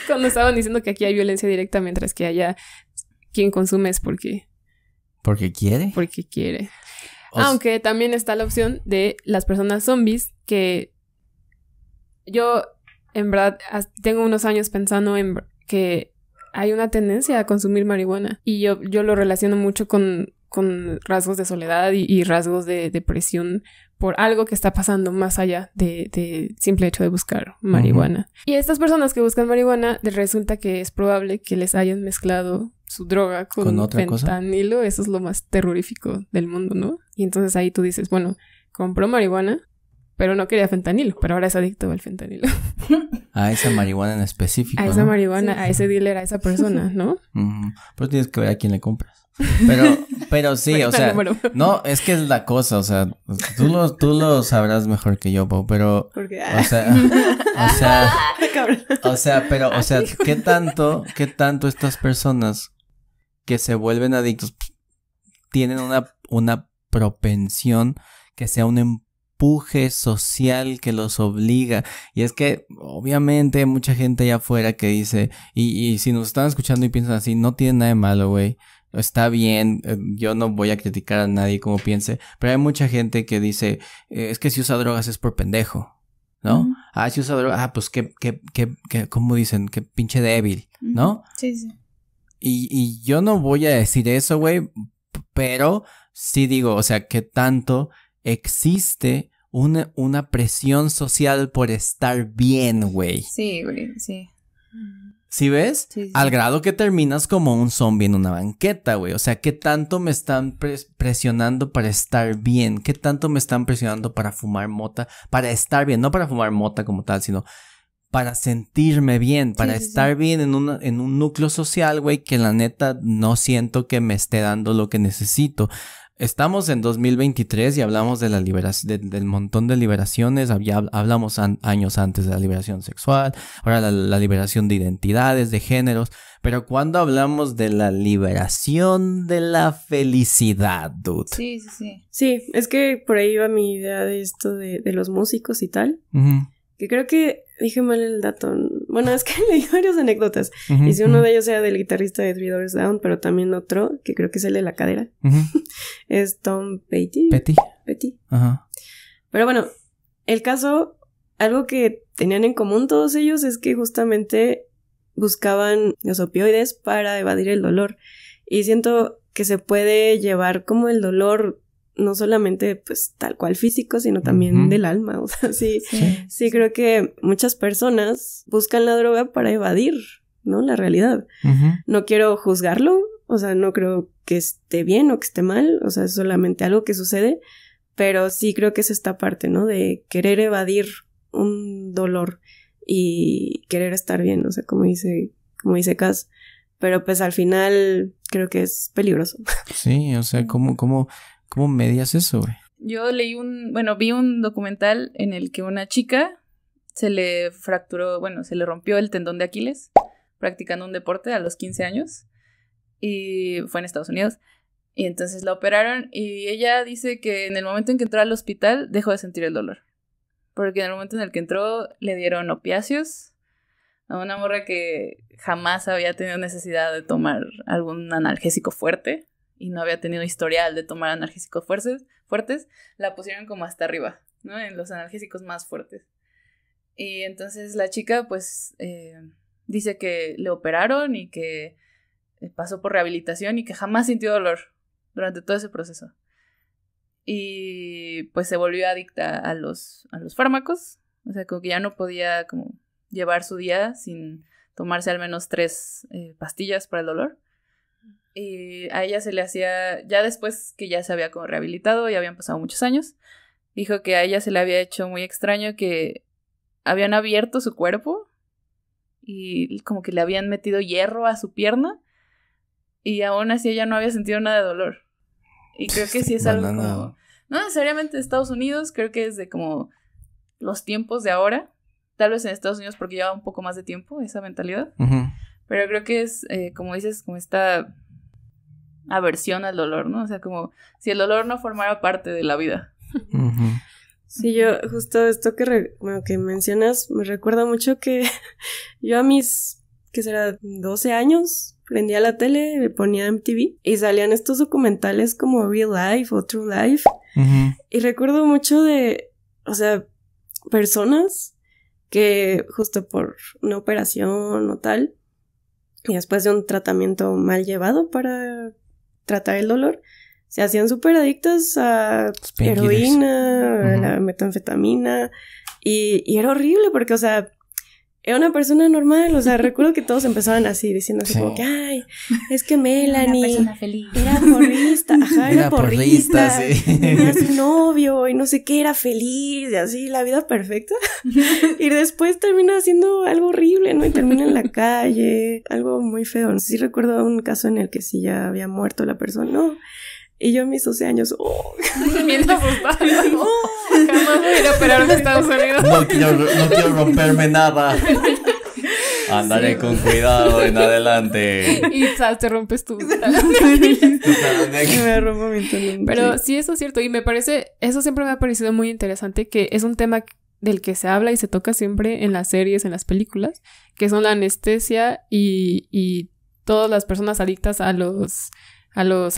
Cuando estaban diciendo que aquí hay violencia directa, mientras que allá quien consume es porque... ¿Porque quiere? Porque quiere. Aunque también está la opción de las personas zombies, que yo, en verdad, tengo unos años pensando en que hay una tendencia a consumir marihuana. Y yo lo relaciono mucho con rasgos de soledad y rasgos de depresión por algo que está pasando más allá de simple hecho de buscar marihuana. Uh-huh. Y a estas personas que buscan marihuana, resulta que es probable que les hayan mezclado su droga con otra fentanilo, eso es lo más terrorífico del mundo, ¿no? Y entonces ahí tú dices, bueno, compró marihuana, pero no quería fentanilo, pero ahora es adicto al fentanilo. A esa marihuana en específico. A esa marihuana, a ese dealer, a esa persona, ¿no? Pero tienes que ver a quién le compras. Pero sí, o sea, no, es que es la cosa, o sea, tú lo sabrás mejor que yo, Pau, pero, o sea, ¿qué tanto estas personas que se vuelven adictos tienen una propensión que sea un empuje social que los obliga? Y es que obviamente hay mucha gente allá afuera que dice, y si nos están escuchando y piensan así, no tiene nada de malo, güey. Está bien, yo no voy a criticar a nadie como piense, pero hay mucha gente que dice, es que si usa drogas es por pendejo, ¿no? Si usa drogas, pues ¿cómo dicen? Qué pinche débil, ¿no? Sí, sí. Y yo no voy a decir eso, güey, pero sí digo, o sea, ¿qué tanto existe una presión social por estar bien, güey? Sí, güey, sí. ¿Sí ves? Sí. Al grado que terminas como un zombie en una banqueta, güey. O sea, ¿qué tanto me están presionando para estar bien? ¿Qué tanto me están presionando para fumar mota? Para estar bien, no para fumar mota como tal, sino para sentirme bien, para estar bien en un núcleo social, güey, que la neta no siento que me esté dando lo que necesito. Estamos en 2023 y hablamos de la liberación, del montón de liberaciones. Ya hablamos años antes de la liberación sexual, ahora la liberación de identidades, de géneros. Pero ¿cuándo hablamos de la liberación de la felicidad, dude? Sí, sí, sí. Sí, es que por ahí va mi idea de esto de los músicos y tal. Que creo que dije mal el dato. Bueno, es que leí varias anécdotas. Y si uno de ellos era del guitarrista de Three Doors Down, pero también otro, que creo que es el de la cadera, es Tom Petty. Petty. Ajá. Pero bueno, el caso, algo que tenían en común todos ellos es que justamente buscaban los opioides para evadir el dolor. Y siento que se puede llevar como el dolor no solamente pues tal cual físico, sino también del alma. O sea, sí creo que muchas personas buscan la droga para evadir, ¿no? La realidad. No quiero juzgarlo, o sea, no creo que esté bien o que esté mal, o sea, es solamente algo que sucede, pero sí creo que es esta parte, ¿no? De querer evadir un dolor y querer estar bien, o sea, como dice Cass. Pero pues al final creo que es peligroso. Sí, o sea, ¿cómo medias eso, güey? Yo vi un documental en el que una chica se le rompió el tendón de Aquiles practicando un deporte a los 15 años y fue en Estados Unidos. Y entonces la operaron y ella dice que en el momento en que entró al hospital dejó de sentir el dolor. Porque en el momento en el que entró le dieron opiáceos a una morra que jamás había tenido necesidad de tomar algún analgésico fuerte. Y no había tenido historial de tomar analgésicos fuertes, la pusieron como hasta arriba, ¿no? En los analgésicos más fuertes. Y entonces la chica, pues, dice que le operaron y que pasó por rehabilitación y que jamás sintió dolor durante todo ese proceso. Y pues se volvió adicta a los fármacos, o sea, como que ya no podía como llevar su día sin tomarse al menos 3 pastillas para el dolor. Y a ella se le hacía, ya después que ya se había como rehabilitado, ya habían pasado muchos años, dijo que a ella se le había hecho muy extraño que habían abierto su cuerpo y como que le habían metido hierro a su pierna y aún así ella no había sentido nada de dolor. Y creo que sí es algo como, no necesariamente de Estados Unidos, creo que es de como los tiempos de ahora, tal vez en Estados Unidos porque lleva un poco más de tiempo esa mentalidad, pero creo que es, como dices, como esta aversión al dolor, ¿no? O sea, como si el dolor no formara parte de la vida. Sí, yo justo esto que mencionas me recuerda mucho que yo a mis, ¿qué será? 12 años, prendía la tele, me ponía MTV y salían estos documentales como Real Life o True Life. Y recuerdo mucho de, o sea, personas que justo por una operación o tal, y después de un tratamiento mal llevado para tratar el dolor, se hacían súper adictas a heroína, a la metanfetamina, y era horrible porque, o sea, era una persona normal, o sea, recuerdo que todos empezaban así, diciendo así como que, ay, es que Melanie Una persona feliz. era porrista, ajá, era porrista, sí. tenía su novio y no sé qué, era feliz y así, la vida perfecta. Y después termina haciendo algo horrible, ¿no? Y termina en la calle, algo muy feo. Sí recuerdo un caso en el que sí ya había muerto la persona, ¿no? Y yo a mis 12 años, Bien asustada. Jamás voy a ir a operar en Estados Unidos. No quiero romperme nada. Andaré con cuidado en adelante. Y ¿sabes? Te rompes tú. me rompo mi talón. Pero sí, eso es cierto. Y me parece, eso siempre me ha parecido muy interesante, que es un tema del que se habla y se toca siempre en las series, en las películas, que son la anestesia y todas las personas adictas a los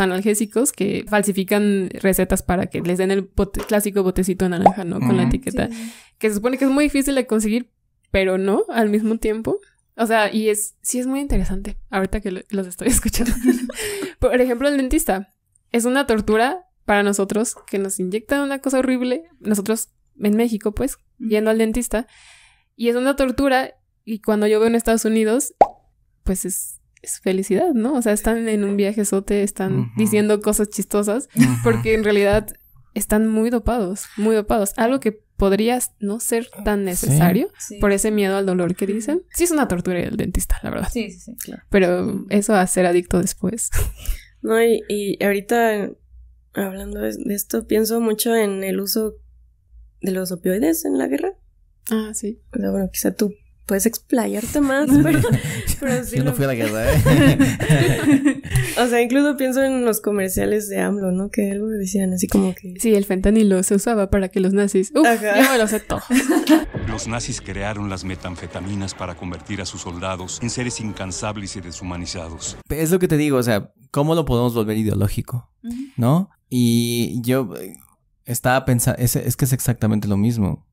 analgésicos que falsifican recetas para que les den el clásico botecito naranja, ¿no? Con la etiqueta. Sí. Que se supone que es muy difícil de conseguir, pero no, al mismo tiempo. O sea, y sí es muy interesante, ahorita que los estoy escuchando. Por ejemplo, el dentista. Es una tortura para nosotros que nos inyectan una cosa horrible. Nosotros, en México, pues, yendo al dentista. Y es una tortura, y cuando yo veo en Estados Unidos, pues es felicidad, ¿no? O sea, están en un viajezote, están diciendo cosas chistosas, porque en realidad están muy dopados. Algo que podría no ser tan necesario por ese miedo al dolor que dicen. Sí es una tortura el dentista, la verdad. Sí, claro. Pero eso a ser adicto después. No, y ahorita, hablando de esto, pienso mucho en el uso de los opioides en la guerra. Ah, sí. O sea, bueno, quizá tú puedes explayarte más, pero sí. Yo no fui a la guerra, O sea, incluso pienso en los comerciales de AMLO, ¿no? Que algo decían así como que... Sí, el fentanilo se usaba para que los nazis... Uf, ya me lo sé todo. Los nazis crearon las metanfetaminas para convertir a sus soldados en seres incansables y deshumanizados. Es lo que te digo, o sea, ¿cómo lo podemos volver ideológico? ¿No? Y yo estaba pensando, es que es exactamente lo mismo.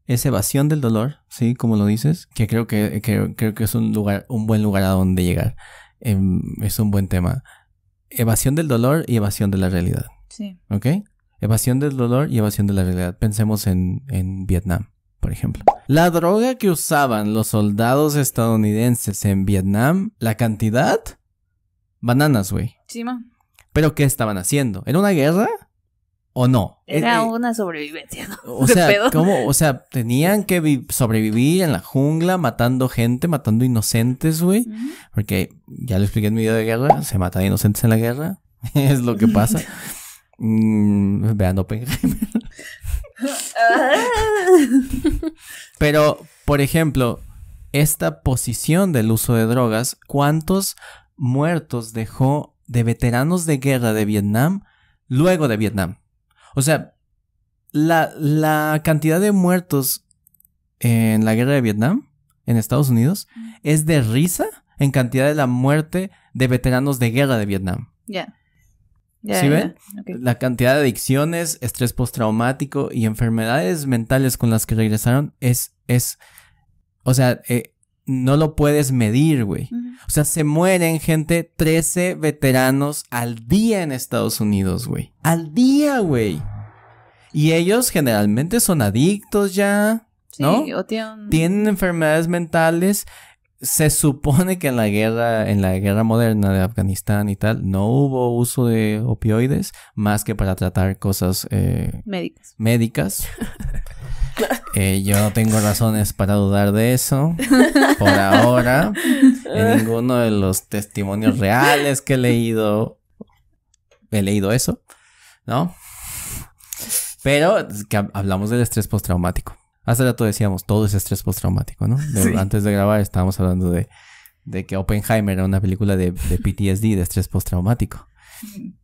Es evasión del dolor, ¿sí? Como lo dices, que creo que es un buen lugar a donde llegar. Es un buen tema. Evasión del dolor y evasión de la realidad. Sí. ¿Ok? Evasión del dolor y evasión de la realidad. Pensemos en Vietnam, por ejemplo. La droga que usaban los soldados estadounidenses en Vietnam, la cantidad, bananas, güey. Sí, ma. ¿Pero qué estaban haciendo? ¿Era una guerra? ¿O no? Era una sobrevivencia, ¿no? O sea, ¿cómo? O sea, tenían que sobrevivir en la jungla matando gente, matando inocentes, güey. Porque ya lo expliqué en mi video de guerra, se matan inocentes en la guerra. Es lo que pasa. Vean Oppenheimer. Pero, por ejemplo, esta posición del uso de drogas, ¿cuántos muertos dejó de veteranos de guerra de Vietnam luego de Vietnam? O sea, la cantidad de muertos en la guerra de Vietnam, en Estados Unidos, es de risa en cantidad de la muerte de veteranos de guerra de Vietnam. Ya. ¿Sí ven? Okay. La cantidad de adicciones, estrés postraumático y enfermedades mentales con las que regresaron es o sea, no lo puedes medir, güey. O sea, se mueren, gente, 13 veteranos al día en Estados Unidos, güey. Al día, güey. Y ellos generalmente son adictos ya, ¿no? Sí, o tienen enfermedades mentales. Se supone que en la guerra moderna de Afganistán y tal, no hubo uso de opioides más que para tratar cosas médicas. Yo no tengo razones para dudar de eso por ahora. En ninguno de los testimonios reales que he leído eso, ¿no? Pero que hablamos del estrés postraumático. Hace rato decíamos, todo es estrés postraumático, ¿no? Sí. Antes de grabar estábamos hablando de que Oppenheimer era una película de PTSD, de estrés postraumático.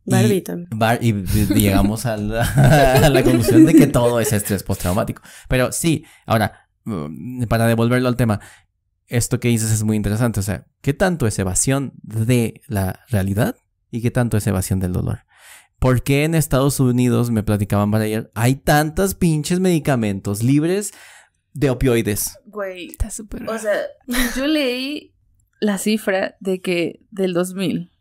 Barbie también. Y llegamos a la conclusión de que todo es estrés postraumático. Pero sí, ahora, para devolverlo al tema, esto que dices es muy interesante. O sea, ¿qué tanto es evasión de la realidad y qué tanto es evasión del dolor? ¿Por qué en Estados Unidos, me platicaban para ayer, hay tantos pinches medicamentos libres de opioides? Güey, está súper. O sea, yo leí la cifra de que del 2000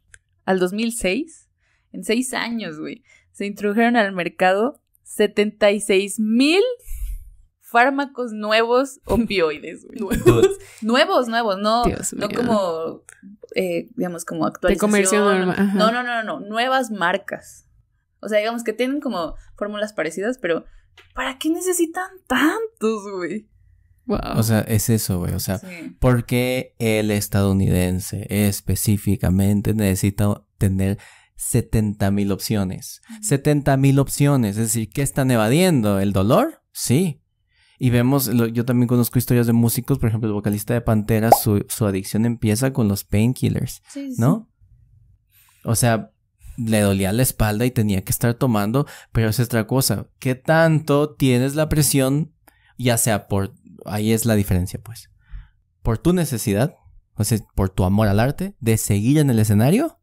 al 2006, en 6 años, güey, se introdujeron al mercado 76,000 fármacos nuevos opioides, güey. Nuevos, no, Dios no mío. como, digamos, como De actualización. comercio normal. Ajá. No, nuevas marcas. O sea, digamos que tienen como fórmulas parecidas, pero ¿para qué necesitan tantos, güey? Wow. O sea, es eso, güey. O sea, Sí. ¿por qué el estadounidense específicamente necesita tener 70,000 opciones? 70,000 opciones. Es decir, ¿qué están evadiendo? ¿El dolor? Sí. Y vemos, yo también conozco historias de músicos, por ejemplo, el vocalista de Pantera, su adicción empieza con los painkillers, Sí. ¿no? O sea, le dolía la espalda y tenía que estar tomando, pero es otra cosa. ¿Qué tanto tienes la presión, ya sea por... Ahí es la diferencia, pues. Por tu necesidad, o sea, por tu amor al arte, de seguir en el escenario,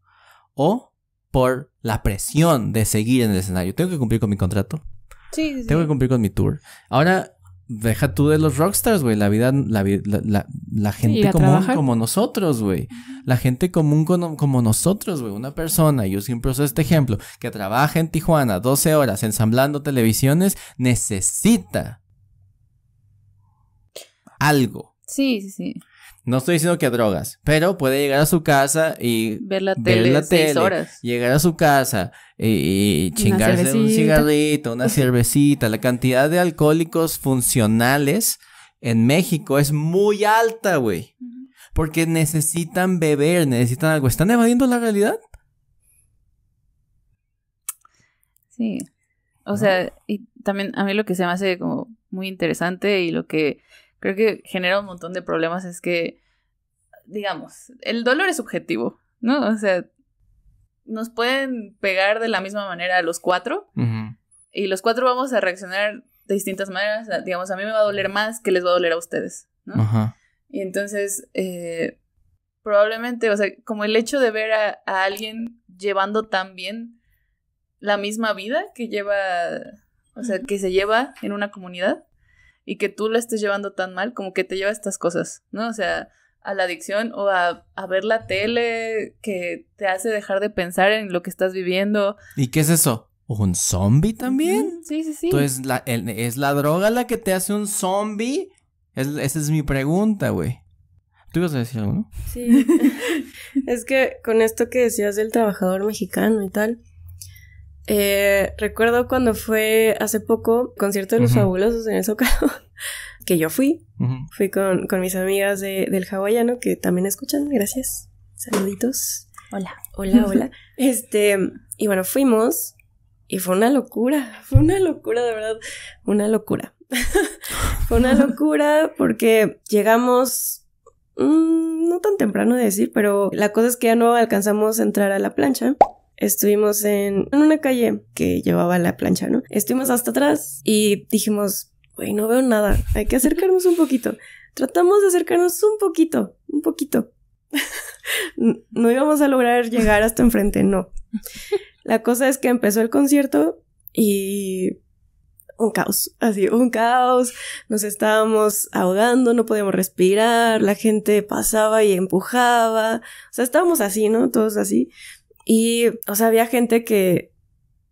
o por la presión de seguir en el escenario. Tengo que cumplir con mi contrato. Sí. Tengo que cumplir con mi tour. Ahora, deja tú de los rockstars, güey. La gente Ir a común trabajar. como nosotros, güey. La gente común como nosotros, güey. Una persona, yo siempre uso este ejemplo, que trabaja en Tijuana 12 horas ensamblando televisiones, necesita algo. Sí. No estoy diciendo que drogas, pero puede llegar a su casa y Ver la tele 6 horas. llegar a su casa y chingarse un cervecita. cigarrito, una cervecita. La cantidad de alcohólicos funcionales en México es muy alta, güey. Porque necesitan beber, necesitan algo. ¿Están evadiendo la realidad? Sí. O sea, y también a mí lo que se me hace como muy interesante y lo que creo que genera un montón de problemas es que, digamos, el dolor es subjetivo, ¿no? O sea, nos pueden pegar de la misma manera a los 4 y los 4 vamos a reaccionar de distintas maneras. Digamos, a mí me va a doler más que les va a doler a ustedes, ¿no? Ajá. Y entonces, probablemente, o sea, como el hecho de ver a alguien llevando tan bien la misma vida que lleva, o sea, que se lleva en una comunidad y que tú la estés llevando tan mal, como que te lleva a estas cosas, ¿no? O sea, a la adicción o a ver la tele que te hace dejar de pensar en lo que estás viviendo. ¿Y qué es eso? ¿Un zombie también? Sí. Entonces, ¿es la droga la que te hace un zombie? Esa es mi pregunta, güey. ¿Tú ibas a decir algo, no? Sí. Es que con esto que decías del trabajador mexicano y tal, recuerdo cuando fue hace poco concierto de Los Fabulosos en el Zócalo, que yo fui con mis amigas del hawaiano que también escuchan, gracias, saluditos. Hola. Y bueno, fuimos y fue una locura de verdad, una locura. Fue una locura porque llegamos no tan temprano de decir, pero la cosa es que ya no alcanzamos a entrar a la plancha. Estuvimos en una calle que llevaba a la plancha, ¿no? Estuvimos hasta atrás y dijimos, güey, no veo nada, hay que acercarnos un poquito. Tratamos de acercarnos un poquito. No íbamos a lograr llegar hasta enfrente, no. La cosa es que empezó el concierto y un caos, nos estábamos ahogando, no podíamos respirar, la gente pasaba y empujaba, o sea, estábamos así, ¿no? Todos así. Y, o sea, había gente que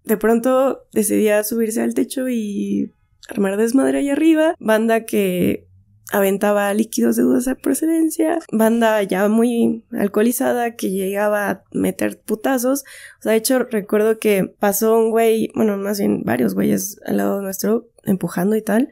de pronto decidía subirse al techo y armar desmadre ahí arriba. Banda que aventaba líquidos de dudosa procedencia. Banda ya muy alcoholizada que llegaba a meter putazos. O sea, de hecho, recuerdo que pasó un güey, bueno, más bien varios güeyes al lado nuestro empujando y tal.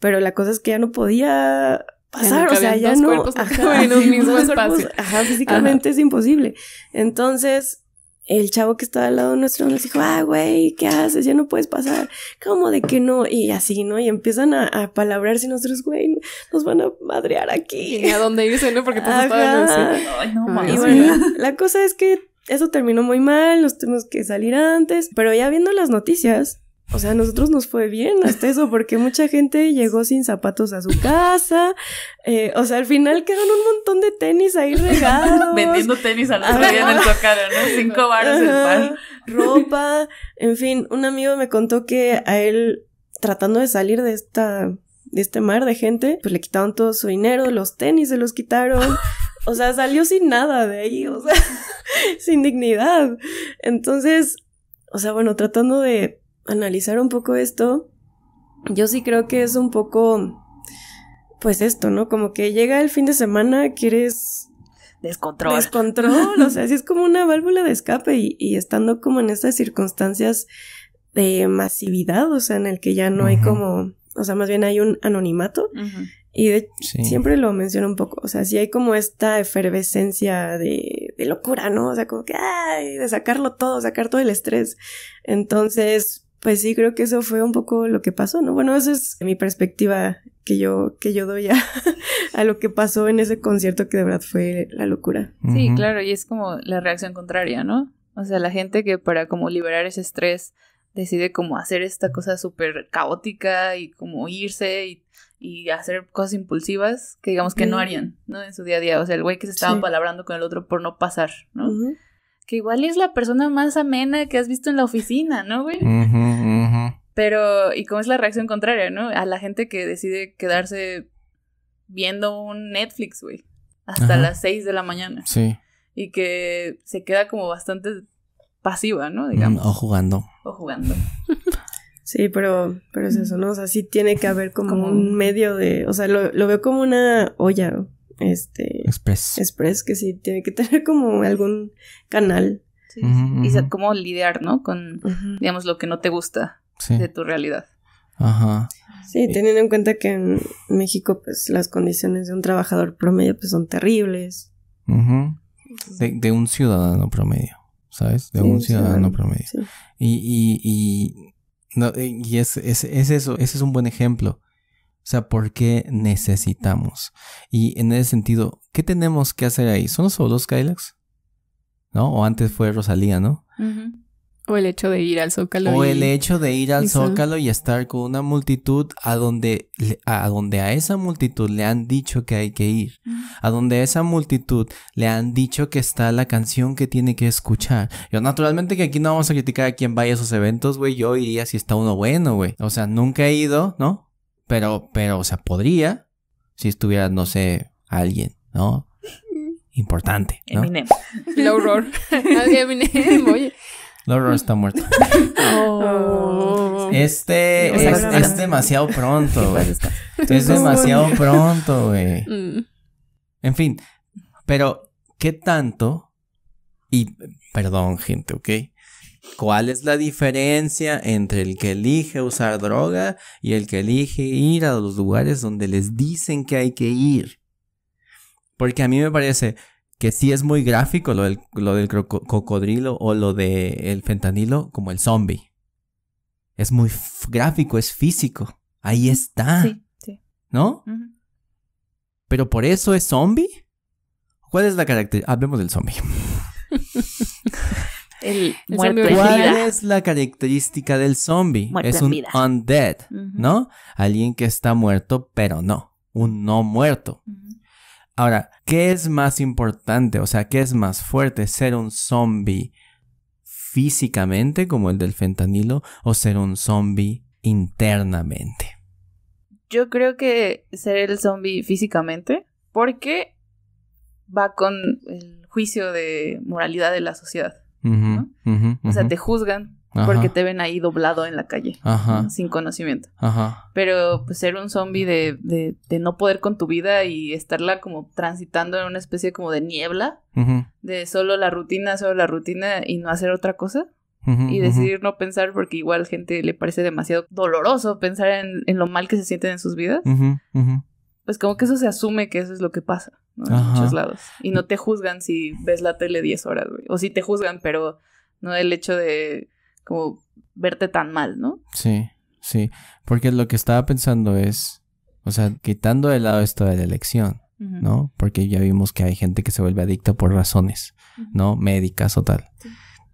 Pero la cosa es que ya no podía pasar, no o sea, ya no. En un mismo espacio. Físicamente es imposible. Entonces, el chavo que estaba al lado nuestro nos dijo, güey, ¿qué haces? Ya no puedes pasar. ¿Cómo de que no? Y así, ¿no? Y empiezan a palabrarse y nosotros, güey, nos van a madrear aquí. Y a dónde irse, ¿no? Porque todos estaban así. Ay, no mames. Y bueno, la cosa es que eso terminó muy mal, nos tuvimos que salir antes, pero ya viendo las noticias, o sea, a nosotros nos fue bien hasta eso, porque mucha gente llegó sin zapatos a su casa. O sea, al final quedaron un montón de tenis ahí regados. Vendiendo tenis al otro día en el Zócalo, ¿no? 5 baros el par. Ropa. En fin, un amigo me contó que a él, tratando de salir de este mar de gente, pues le quitaron todo su dinero, los tenis se los quitaron. O sea, salió sin nada de ahí, o sea, sin dignidad. Entonces, o sea, bueno, tratando de analizar un poco esto, yo sí creo que es un poco, pues esto, ¿no? Como que llega el fin de semana, quieres... Descontrol, o sea, sí es como una válvula de escape y estando como en estas circunstancias de masividad, o sea, en el que ya no hay como, o sea, más bien hay un anonimato. Y siempre lo menciono un poco, o sea, sí hay como esta efervescencia de locura, ¿no? O sea, como que, ay, de sacarlo todo, sacar todo el estrés. Entonces, pues sí, creo que eso fue un poco lo que pasó, ¿no? Bueno, esa es mi perspectiva que yo doy a lo que pasó en ese concierto, que de verdad fue la locura. Sí, claro, y es como la reacción contraria, ¿no? O sea, la gente que para como liberar ese estrés decide como hacer esta cosa súper caótica y como irse y hacer cosas impulsivas que digamos que no harían, ¿no? En su día a día. O sea, el güey que se estaba palabrando con el otro por no pasar, ¿no? Que igual es la persona más amena que has visto en la oficina, ¿no, güey? Pero, ¿y cómo es la reacción contraria, no? A la gente que decide quedarse viendo un Netflix, güey, hasta las 6 de la mañana. Sí. Y que se queda como bastante pasiva, ¿no? Digamos. O jugando. Sí, pero es eso, ¿no? O sea, sí tiene que haber como un medio de... O sea, lo veo como una olla, Express, que sí tiene que tener como algún canal. Sí. Y cómo lidiar, ¿no? Con, digamos, lo que no te gusta de tu realidad. Ajá. Sí, teniendo en cuenta que en México, pues, las condiciones de un trabajador promedio, pues, son terribles. De un ciudadano promedio, ¿sabes? De un ciudadano promedio. Sí. Y es eso, ese es un buen ejemplo. O sea, ¿por qué necesitamos? Y en ese sentido, ¿qué tenemos que hacer ahí? ¿Son solo los Skylax? ¿No? O antes fue Rosalía, ¿no? O el hecho de ir al Zócalo. O el hecho de ir al Zócalo y estar con una multitud a donde a esa multitud le han dicho que hay que ir. A donde a esa multitud le han dicho que está la canción que tiene que escuchar. Yo naturalmente que aquí no vamos a criticar a quien vaya a esos eventos, güey. Yo iría si está uno bueno, güey. O sea, nunca he ido, ¿no? Pero, o sea, podría si estuviera, no sé, alguien, ¿no? Importante, ¿no? Eminem. Lowroar. Eminem, oye. Lowroar está muerto. Es demasiado pronto, güey. Es demasiado pronto, güey. En fin, pero ¿qué tanto? Y, perdón, gente, ¿ok? ¿Cuál es la diferencia entre el que elige usar droga y el que elige ir a los lugares donde les dicen que hay que ir? Porque a mí me parece que sí es muy gráfico lo del cocodrilo o lo del fentanilo, como el zombie. Es muy gráfico, es físico. Ahí está. Sí. ¿No? ¿Pero por eso es zombie? ¿Cuál es la característica? Hablemos del zombie. El muerto en ¿Cuál vida. es la característica del zombie? Muerto es en un vida. undead, ¿no? Alguien que está muerto, pero no. Un no muerto. Ahora, ¿qué es más importante? O sea, ¿qué es más fuerte? ¿Ser un zombie físicamente, como el del fentanilo, o ser un zombie internamente? Yo creo que ser el zombie físicamente, porque va con el juicio de moralidad de la sociedad. ¿No? O sea, te juzgan porque te ven ahí doblado en la calle, ¿no? Sin conocimiento. Pero pues ser un zombie de no poder con tu vida y estarla como transitando en una especie como de niebla, de solo la rutina y no hacer otra cosa. Y decidir no pensar porque igual gente le parece demasiado doloroso pensar en lo mal que se sienten en sus vidas. Pues como que eso se asume que eso es lo que pasa, ¿no? En muchos lados. Y no te juzgan si ves la tele 10 horas, güey. O sí te juzgan, pero no el hecho de como verte tan mal, ¿no? Sí. Porque lo que estaba pensando es, o sea, quitando de lado esto de la elección, ¿no? Porque ya vimos que hay gente que se vuelve adicta por razones, ¿no? Médicas o tal. Sí.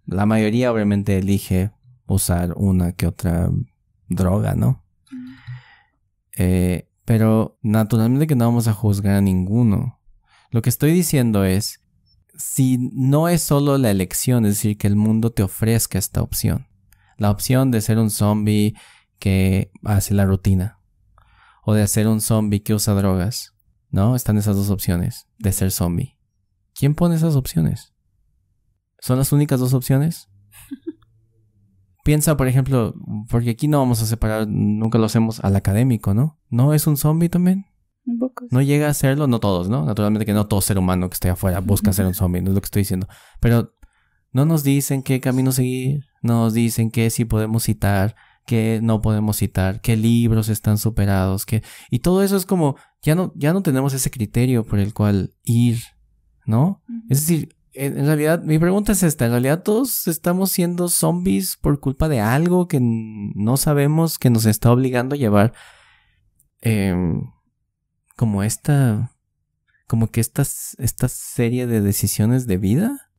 La mayoría obviamente elige usar una que otra droga, ¿no? Pero naturalmente que no vamos a juzgar a ninguno. Lo que estoy diciendo es, si no es solo la elección, es decir, que el mundo te ofrezca esta opción. La opción de ser un zombie que hace la rutina. O de ser un zombie que usa drogas. ¿No? Están esas dos opciones de ser zombie. ¿Quién pone esas opciones? ¿Son las únicas dos opciones? piensa, por ejemplo, porque aquí no vamos a separar, nunca lo hacemos al académico, ¿no? ¿No es un zombie también? Un poco. No llega a serlo, no todos, ¿no? Naturalmente que no todo ser humano que esté afuera busca ser un zombie, no es lo que estoy diciendo. Pero no nos dicen qué camino seguir, no nos dicen qué sí podemos citar, qué no podemos citar, qué libros están superados, y todo eso es como, ya no tenemos ese criterio por el cual ir, ¿no? Es decir, en realidad, mi pregunta es esta, ¿en realidad todos estamos siendo zombies por culpa de algo que no sabemos, que nos está obligando a llevar como esta serie de decisiones de vida?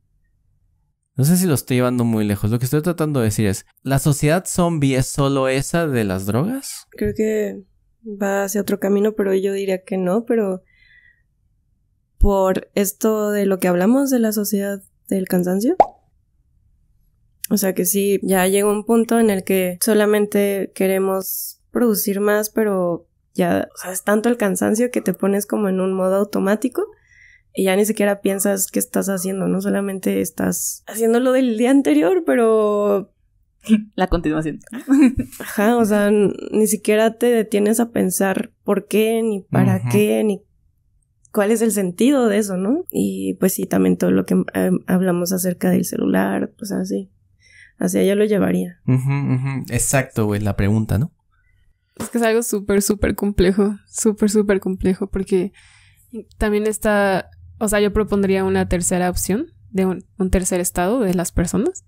No sé si lo estoy llevando muy lejos. Lo que estoy tratando de decir es, ¿la sociedad zombie es solo esa de las drogas? Creo que va hacia otro camino, pero yo diría que no, pero por esto de lo que hablamos de la sociedad del cansancio. O sea que sí, ya llega un punto en el que solamente queremos producir más, pero ya, o sea, es tanto el cansancio que te pones como en un modo automático y ya ni siquiera piensas qué estás haciendo, no solamente estás haciendo lo del día anterior, pero la continuación. Ajá, o sea, ni siquiera te detienes a pensar por qué, ni para qué, ni cuál es el sentido de eso, ¿no? Y pues sí, también todo lo que hablamos acerca del celular, pues así, hacia allá lo llevaría. Exacto, güey, la pregunta, ¿no? Es que es algo súper complejo, súper complejo, porque también está, o sea, yo propondría una tercera opción de un tercer estado de las personas,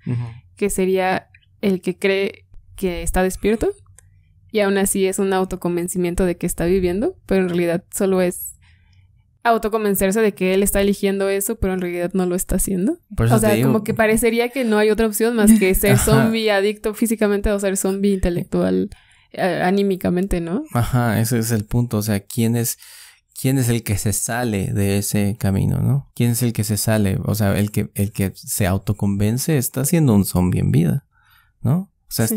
que sería el que cree que está despierto y aún así es un autoconvencimiento de que está viviendo, pero en realidad solo es autoconvencerse de que él está eligiendo eso, pero en realidad no lo está haciendo. O sea, como que parecería que no hay otra opción más que ser zombie adicto físicamente o ser zombie intelectual anímicamente, ¿no? Ajá, ese es el punto. O sea, ¿quién es el que se sale de ese camino, ¿no? ¿Quién es el que se sale? O sea, el que se autoconvence está siendo un zombie en vida, ¿no? O sea, sí.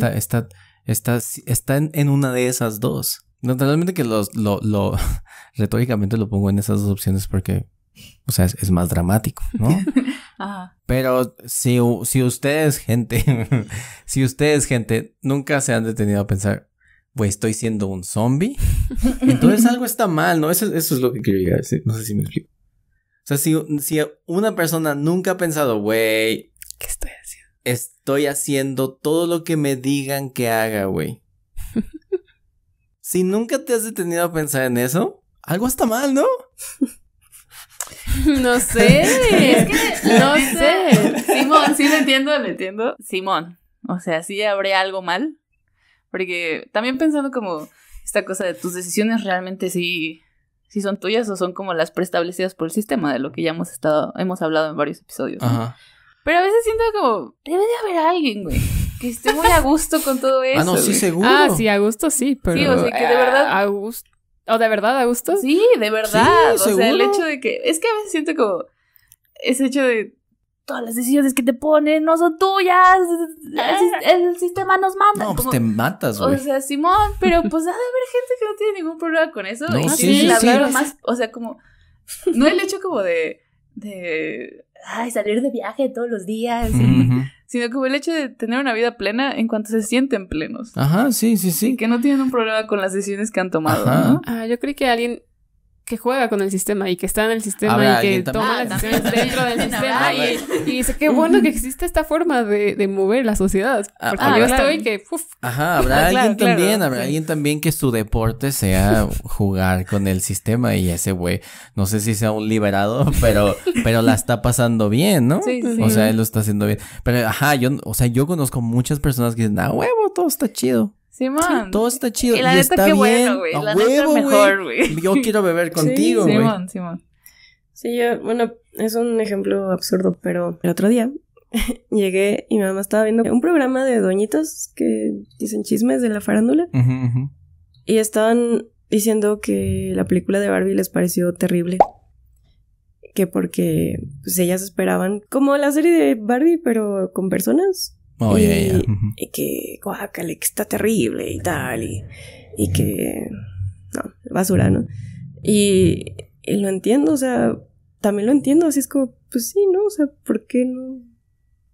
está en una de esas dos. Naturalmente que lo retóricamente lo pongo en esas dos opciones porque, o sea, es más dramático, ¿no? Ajá. Pero si ustedes, gente, nunca se han detenido a pensar, güey, estoy siendo un zombie, entonces algo está mal, ¿no? Eso es lo que quiero llegar a decir. No sé si me explico. O sea, si una persona nunca ha pensado, güey, ¿qué estoy haciendo? Estoy haciendo todo lo que me digan que haga, güey. Si nunca te has detenido a pensar en eso, algo está mal, ¿no? No sé. Es que, no sé. Simón, sí lo entiendo. Simón, o sea, sí habría algo mal. Porque también pensando como esta cosa de tus decisiones realmente sí son tuyas o son como las preestablecidas por el sistema, de lo que ya hemos hablado en varios episodios, ¿no? Ajá. Pero a veces siento como, debe de haber alguien, güey, que esté muy a gusto con todo eso. No, sí, güey. Seguro. Sí, a gusto sí, pero... Sí, o sea, que de verdad... a gusto... ¿O de verdad a gusto? Sí, de verdad. Sí, o sea, el hecho de que... Es que a veces siento como... Ese hecho de... Todas las decisiones que te ponen no son tuyas. El sistema nos manda. No, pues te matas, güey. O sea, Simón, pero pues ha de haber gente que no tiene ningún problema con eso. No, y sí, más... O sea, como... No el hecho como de salir de viaje todos los días. Sino como el hecho de tener una vida plena en cuanto se sienten plenos. Ajá, sí. Y que no tienen un problema con las decisiones que han tomado, ¿no? Yo creí que alguien que juega con el sistema y que está en el sistema y que toma las decisiones dentro del sistema y dice qué bueno que existe esta forma de mover la sociedad. Porque yo estoy que... habrá alguien también que su deporte sea jugar con el sistema y ese güey, no sé si sea un liberado, pero la está pasando bien, ¿no? Sí. O sea, él lo está haciendo bien. Pero yo conozco muchas personas que dicen, huevo, todo está chido. Simón. Todo está chido. Y la neta, qué bueno, güey. La neta, mejor, güey. Yo quiero beber contigo, güey. Simón. Sí, bueno, es un ejemplo absurdo, pero el otro día llegué y mi mamá estaba viendo un programa de doñitos que dicen chismes de la farándula. Y estaban diciendo que la película de Barbie les pareció terrible. Que porque pues ellas esperaban como la serie de Barbie, pero con personas. Y que guácale, que está terrible y tal, y que no, basura, ¿no? Y lo entiendo, o sea, también lo entiendo, así es como, pues sí, ¿no? O sea, ¿por qué no?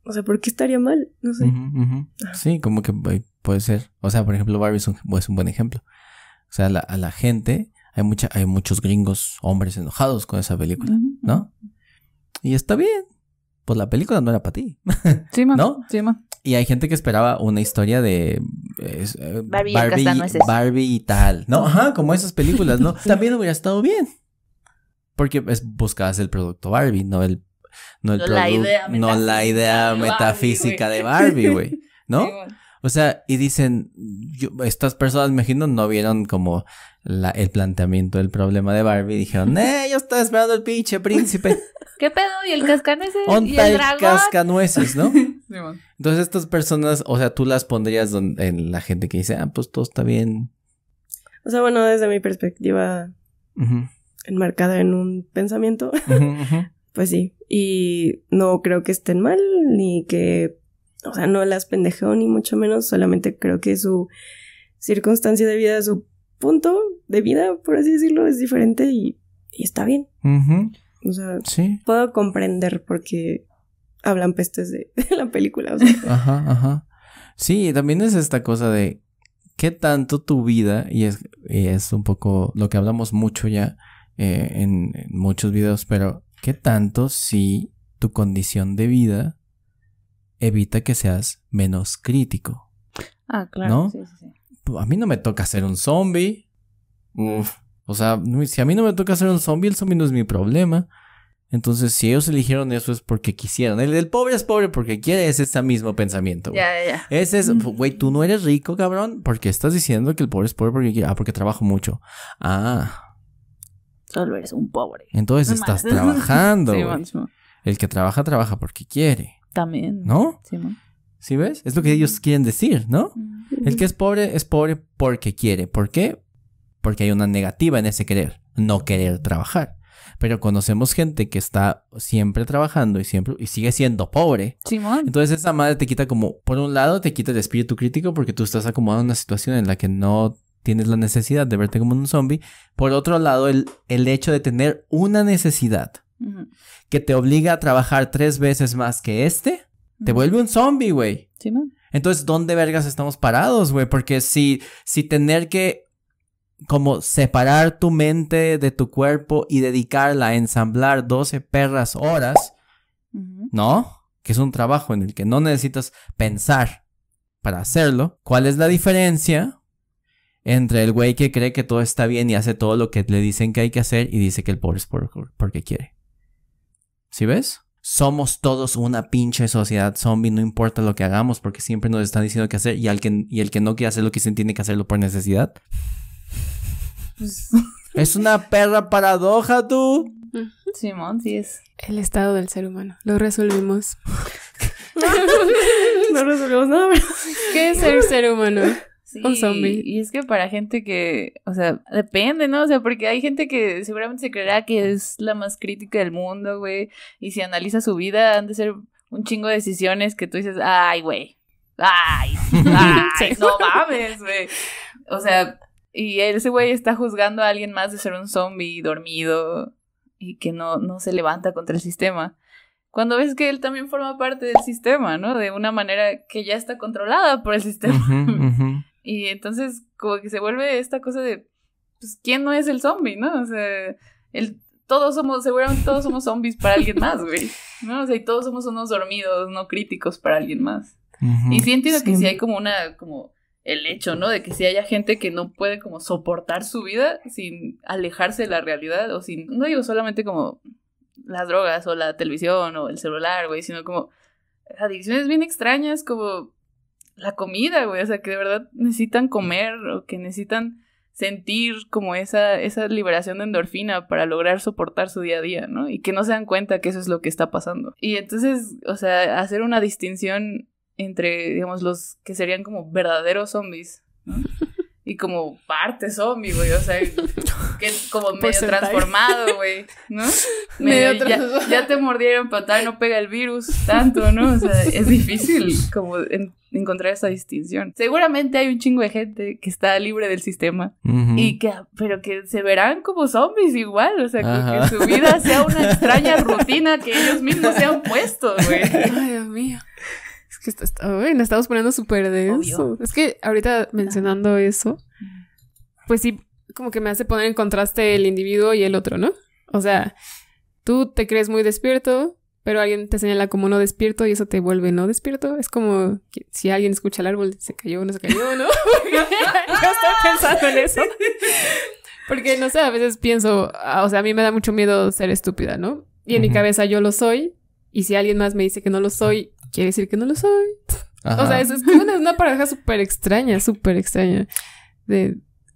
O sea, ¿por qué estaría mal? No sé. Sí, como que puede ser. O sea, por ejemplo, Barbie es un buen ejemplo. O sea, a la gente, hay muchos gringos, hombres enojados con esa película, ¿no? Y está bien. Pues la película no era para ti. Sí, man. ¿No? Sí, man. Y hay gente que esperaba una historia de Barbie y tal, ¿no? Ajá, como esas películas, ¿no? También hubiera estado bien. Porque buscabas el producto Barbie, no la idea metafísica de Barbie, güey, ¿no? Sí, man. O sea, y dicen, estas personas, me imagino, no vieron como el planteamiento del problema de Barbie. Dijeron, yo estaba esperando el pinche príncipe. ¿Qué pedo? ¿Y el cascanueces? ¿Y Onta el el dragón? cascanueces, ¿no? Sí, man. Entonces estas personas, o sea, tú las pondrías en la gente que dice, pues todo está bien. O sea, bueno, desde mi perspectiva enmarcada en un pensamiento, pues sí. Y no creo que estén mal, ni que, o sea, no las pendejeo ni mucho menos, solamente creo que su circunstancia de vida, su punto de vida, por así decirlo, es diferente y está bien. O sea, sí. Puedo comprender por qué hablan pestes de la película. O sea. Ajá. Sí, también es esta cosa de qué tanto tu vida, y es un poco lo que hablamos mucho ya en muchos videos, pero qué tanto si tu condición de vida evita que seas menos crítico. Ah, claro. ¿No? Sí. A mí no me toca ser un zombie. O sea, si a mí no me toca ser un zombie, el zombie no es mi problema. Entonces, si ellos eligieron eso es porque quisieron. El pobre es pobre porque quiere, es ese mismo pensamiento. Ya. Ese es, güey, tú no eres rico, cabrón, porque estás diciendo que el pobre es pobre porque quiere. Porque trabajo mucho. Solo eres un pobre. Entonces No estás más. trabajando, Sí, güey. man. El que trabaja porque quiere. También. ¿No? Sí, man. ¿Sí ves? Es lo que ellos quieren decir, ¿no? El que es pobre porque quiere. ¿Por qué? Porque hay una negativa en ese querer, no querer trabajar. Pero conocemos gente que está siempre trabajando y sigue siendo pobre. Simón. Entonces esa madre te quita como, por un lado te quita el espíritu crítico porque tú estás acomodado en una situación en la que no tienes la necesidad de verte como un zombie. Por otro lado, el hecho de tener una necesidad que te obliga a trabajar 3 veces más que te vuelve un zombie, güey. Simón. Entonces, ¿dónde vergas estamos parados, güey? Porque si tener que como separar tu mente de tu cuerpo y dedicarla a ensamblar 12 perras horas, ¿no? Que es un trabajo en el que no necesitas pensar para hacerlo. ¿Cuál es la diferencia entre el güey que cree que todo está bien y hace todo lo que le dicen que hay que hacer y dice que el pobre es porque quiere? ¿Sí ves? Somos todos una pinche sociedad zombie, no importa lo que hagamos porque siempre nos están diciendo qué hacer y el que no quiere hacer lo que dicen tiene que hacerlo por necesidad. Es una perra paradoja, tú. Simón, sí es. El estado del ser humano. Lo resolvimos. No resolvemos nada, pero... ¿Qué es ser humano? Sí, un zombie. Y es que para gente que, o sea, depende, ¿no? O sea, porque hay gente que seguramente se creerá que es la más crítica del mundo, güey. Y si analiza su vida, han de ser un chingo de decisiones que tú dices, ay, güey. Ay, Sí. no mames, güey. O sea, y ese güey está juzgando a alguien más de ser un zombie dormido y que no se levanta contra el sistema. Cuando ves que él también forma parte del sistema, ¿no? De una manera que ya está controlada por el sistema. Y entonces como que se vuelve esta cosa de, pues, ¿quién no es el zombie, no? O sea, seguramente todos somos zombies para alguien más, güey, ¿no? O sea, y todos somos unos dormidos no críticos para alguien más. Y sí entiendo que sí hay como el hecho, ¿no? De que si haya gente que no puede como soportar su vida sin alejarse de la realidad o sin, no digo solamente como las drogas o la televisión o el celular, güey, sino como adicciones bien extrañas como la comida, güey, o sea, que de verdad necesitan comer o que necesitan sentir como esa liberación de endorfina para lograr soportar su día a día, ¿no? Y que no se dan cuenta que eso es lo que está pasando. Y entonces, o sea, hacer una distinción entre, digamos, los que serían como verdaderos zombies, ¿no? y como parte zombie, güey, o sea, que como medio Porcentaje. transformado, güey, ¿no? Medio ya te mordieron, pero todavía no pega el virus tanto, ¿no? O sea, es difícil como encontrar esa distinción. Seguramente hay un chingo de gente que está libre del sistema y pero que se verán como zombies igual, o sea, que su vida sea una extraña rutina que ellos mismos se han puesto, güey. Ay, Dios mío. Es que bueno, estamos poniendo súper denso. Es que ahorita mencionando eso, pues sí, como que me hace poner en contraste el individuo y el otro, ¿no? O sea, tú te crees muy despierto, pero alguien te señala como no despierto y eso te vuelve no despierto. Es como que si alguien escucha el árbol, se cayó, no se cayó, ¿no? Yo estoy pensando en eso. Porque, no sé, a veces pienso, o sea, a mí me da mucho miedo ser estúpida, ¿no? Y en mi cabeza yo lo soy, y si alguien más me dice que no lo soy, quiere decir que no lo soy. Ajá. O sea, eso es como una paradoja súper extraña.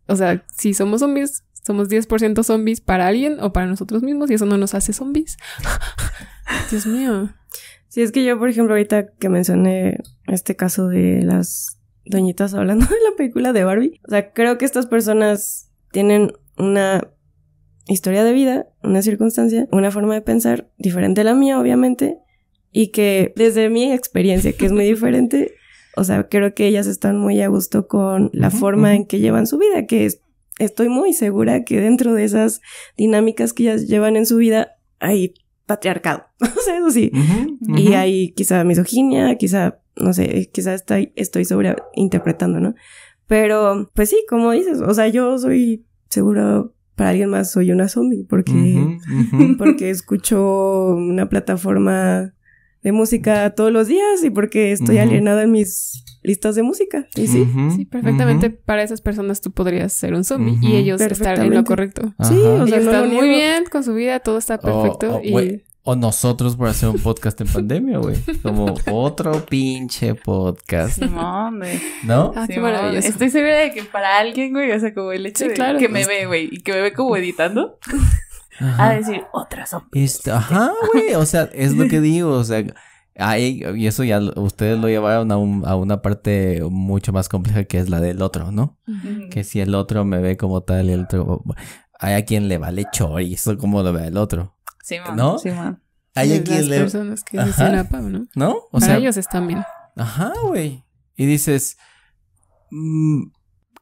O sea, si somos zombies, somos 10% zombies para alguien o para nosotros mismos y eso no nos hace zombies. Dios mío. Sí, es que yo, por ejemplo, ahorita que mencioné este caso de las doñitas hablando de la película de Barbie, o sea, creo que estas personas tienen una historia de vida, una circunstancia, una forma de pensar diferente a la mía, obviamente, y que desde mi experiencia, que es muy diferente, o sea, creo que ellas están muy a gusto con la forma en que llevan su vida, que estoy muy segura que dentro de esas dinámicas que ellas llevan en su vida hay patriarcado, o sea, eso sí, y hay quizá misoginia, quizá, no sé, quizá estoy sobreinterpretando, ¿no? Pero, pues sí, como dices, o sea, yo soy seguro... Para alguien más soy una zombie porque escucho una plataforma de música todos los días y porque estoy alienada en mis listas de música. ¿Y sí? Sí, perfectamente para esas personas tú podrías ser un zombie y ellos estar en lo correcto. Sí, o sea, ellos están muy bien con su vida, todo está perfecto. O nosotros por hacer un podcast en pandemia, güey. Como otro pinche podcast. Simón, güey. ¿No? Ah, qué maravilloso. Estoy segura de que para alguien, güey, o sea, como el hecho de que me ve, güey, y que me ve como editando, a decir, otra zombie. Ajá, güey. O sea, es lo que digo. O sea, y eso ya ustedes lo llevaron a una parte mucho más compleja que es la del otro, ¿no? Que si el otro me ve como tal y el otro... Hay a quien le vale chorizo como lo ve el otro. Sí, man. ¿No? Sí, man. Hay a quien las personas que dicen a Pau, ¿no? ¿No? O para sea, ellos están bien. Ajá, güey. Y dices,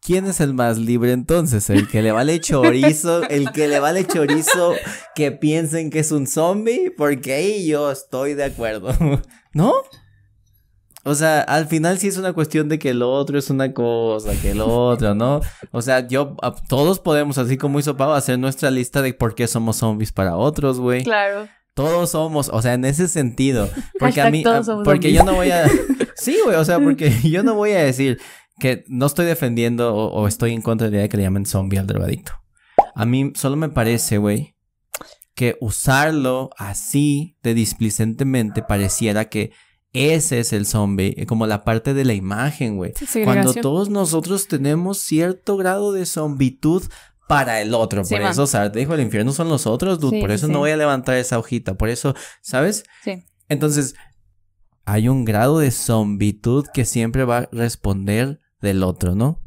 ¿quién es el más libre entonces? ¿El que le vale chorizo? ¿El que le vale chorizo que piensen que es un zombie? Porque ahí yo estoy de acuerdo. ¿No? O sea, al final sí es una cuestión de que el otro es una cosa, que el otro, ¿no? O sea, todos podemos, así como hizo Pau, hacer nuestra lista de por qué somos zombies para otros, güey. Claro. Todos somos, o sea, en ese sentido. Porque a mí, porque zombies. yo no voy a... Sí, güey, o sea, porque yo no voy a decir que no estoy defendiendo o estoy en contra de la idea de que le llamen zombie al drogadicto. A mí solo me parece, güey, que usarlo así de displicentemente pareciera que ese es el zombie, como la parte de la imagen, güey. Cuando todos nosotros tenemos cierto grado de zombitud para el otro. Sí, por eso Sartre dijo, el infierno son los otros, dude. Sí, por eso no voy a levantar esa hojita. Por eso, ¿sabes? Sí. Entonces, hay un grado de zombitud que siempre va a responder del otro, ¿no?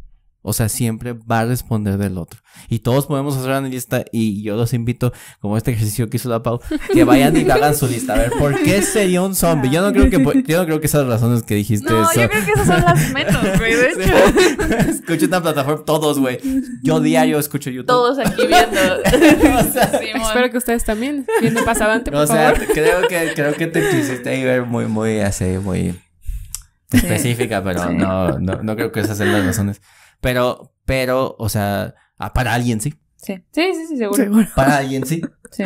O sea, siempre va a responder del otro. Y todos podemos hacer una lista y yo los invito, como este ejercicio que hizo la Pau, que vayan y hagan su lista. A ver, ¿por qué sería un zombie? Yo no creo que esas razones que dijiste... No, yo creo que esas son las menos, güey, de hecho. Escucho una plataforma, todos, güey. Yo diario escucho YouTube. Todos aquí viendo. O sea, espero que ustedes también, viendo Pasavante, por favor. O sea, favor. creo que te quisiste ahí ver muy específica, pero no creo que esas sean las razones. Pero, o sea, para alguien sí. Sí, seguro. Para alguien sí. Sí.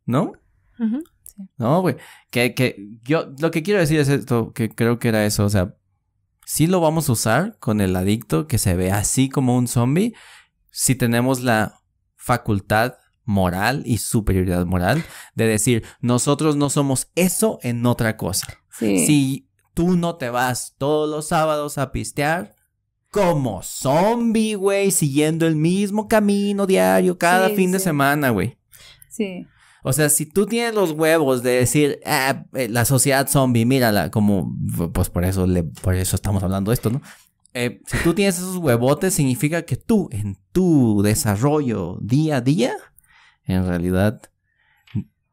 ¿No? Uh-huh. Sí. No, güey. Que yo lo que quiero decir es esto, que creo que era eso, o sea, sí lo vamos a usar con el adicto que se ve así como un zombie, si tenemos la facultad moral y superioridad moral de decir, nosotros no somos eso en otra cosa. Sí. Si tú no te vas todos los sábados a pistear como zombie, güey, siguiendo el mismo camino diario cada fin de semana, güey. Sí. O sea, si tú tienes los huevos de decir, la sociedad zombie, mírala, como, pues por eso estamos hablando de esto, ¿no? si tú tienes esos huevotes, significa que tú, en tu desarrollo día a día, en realidad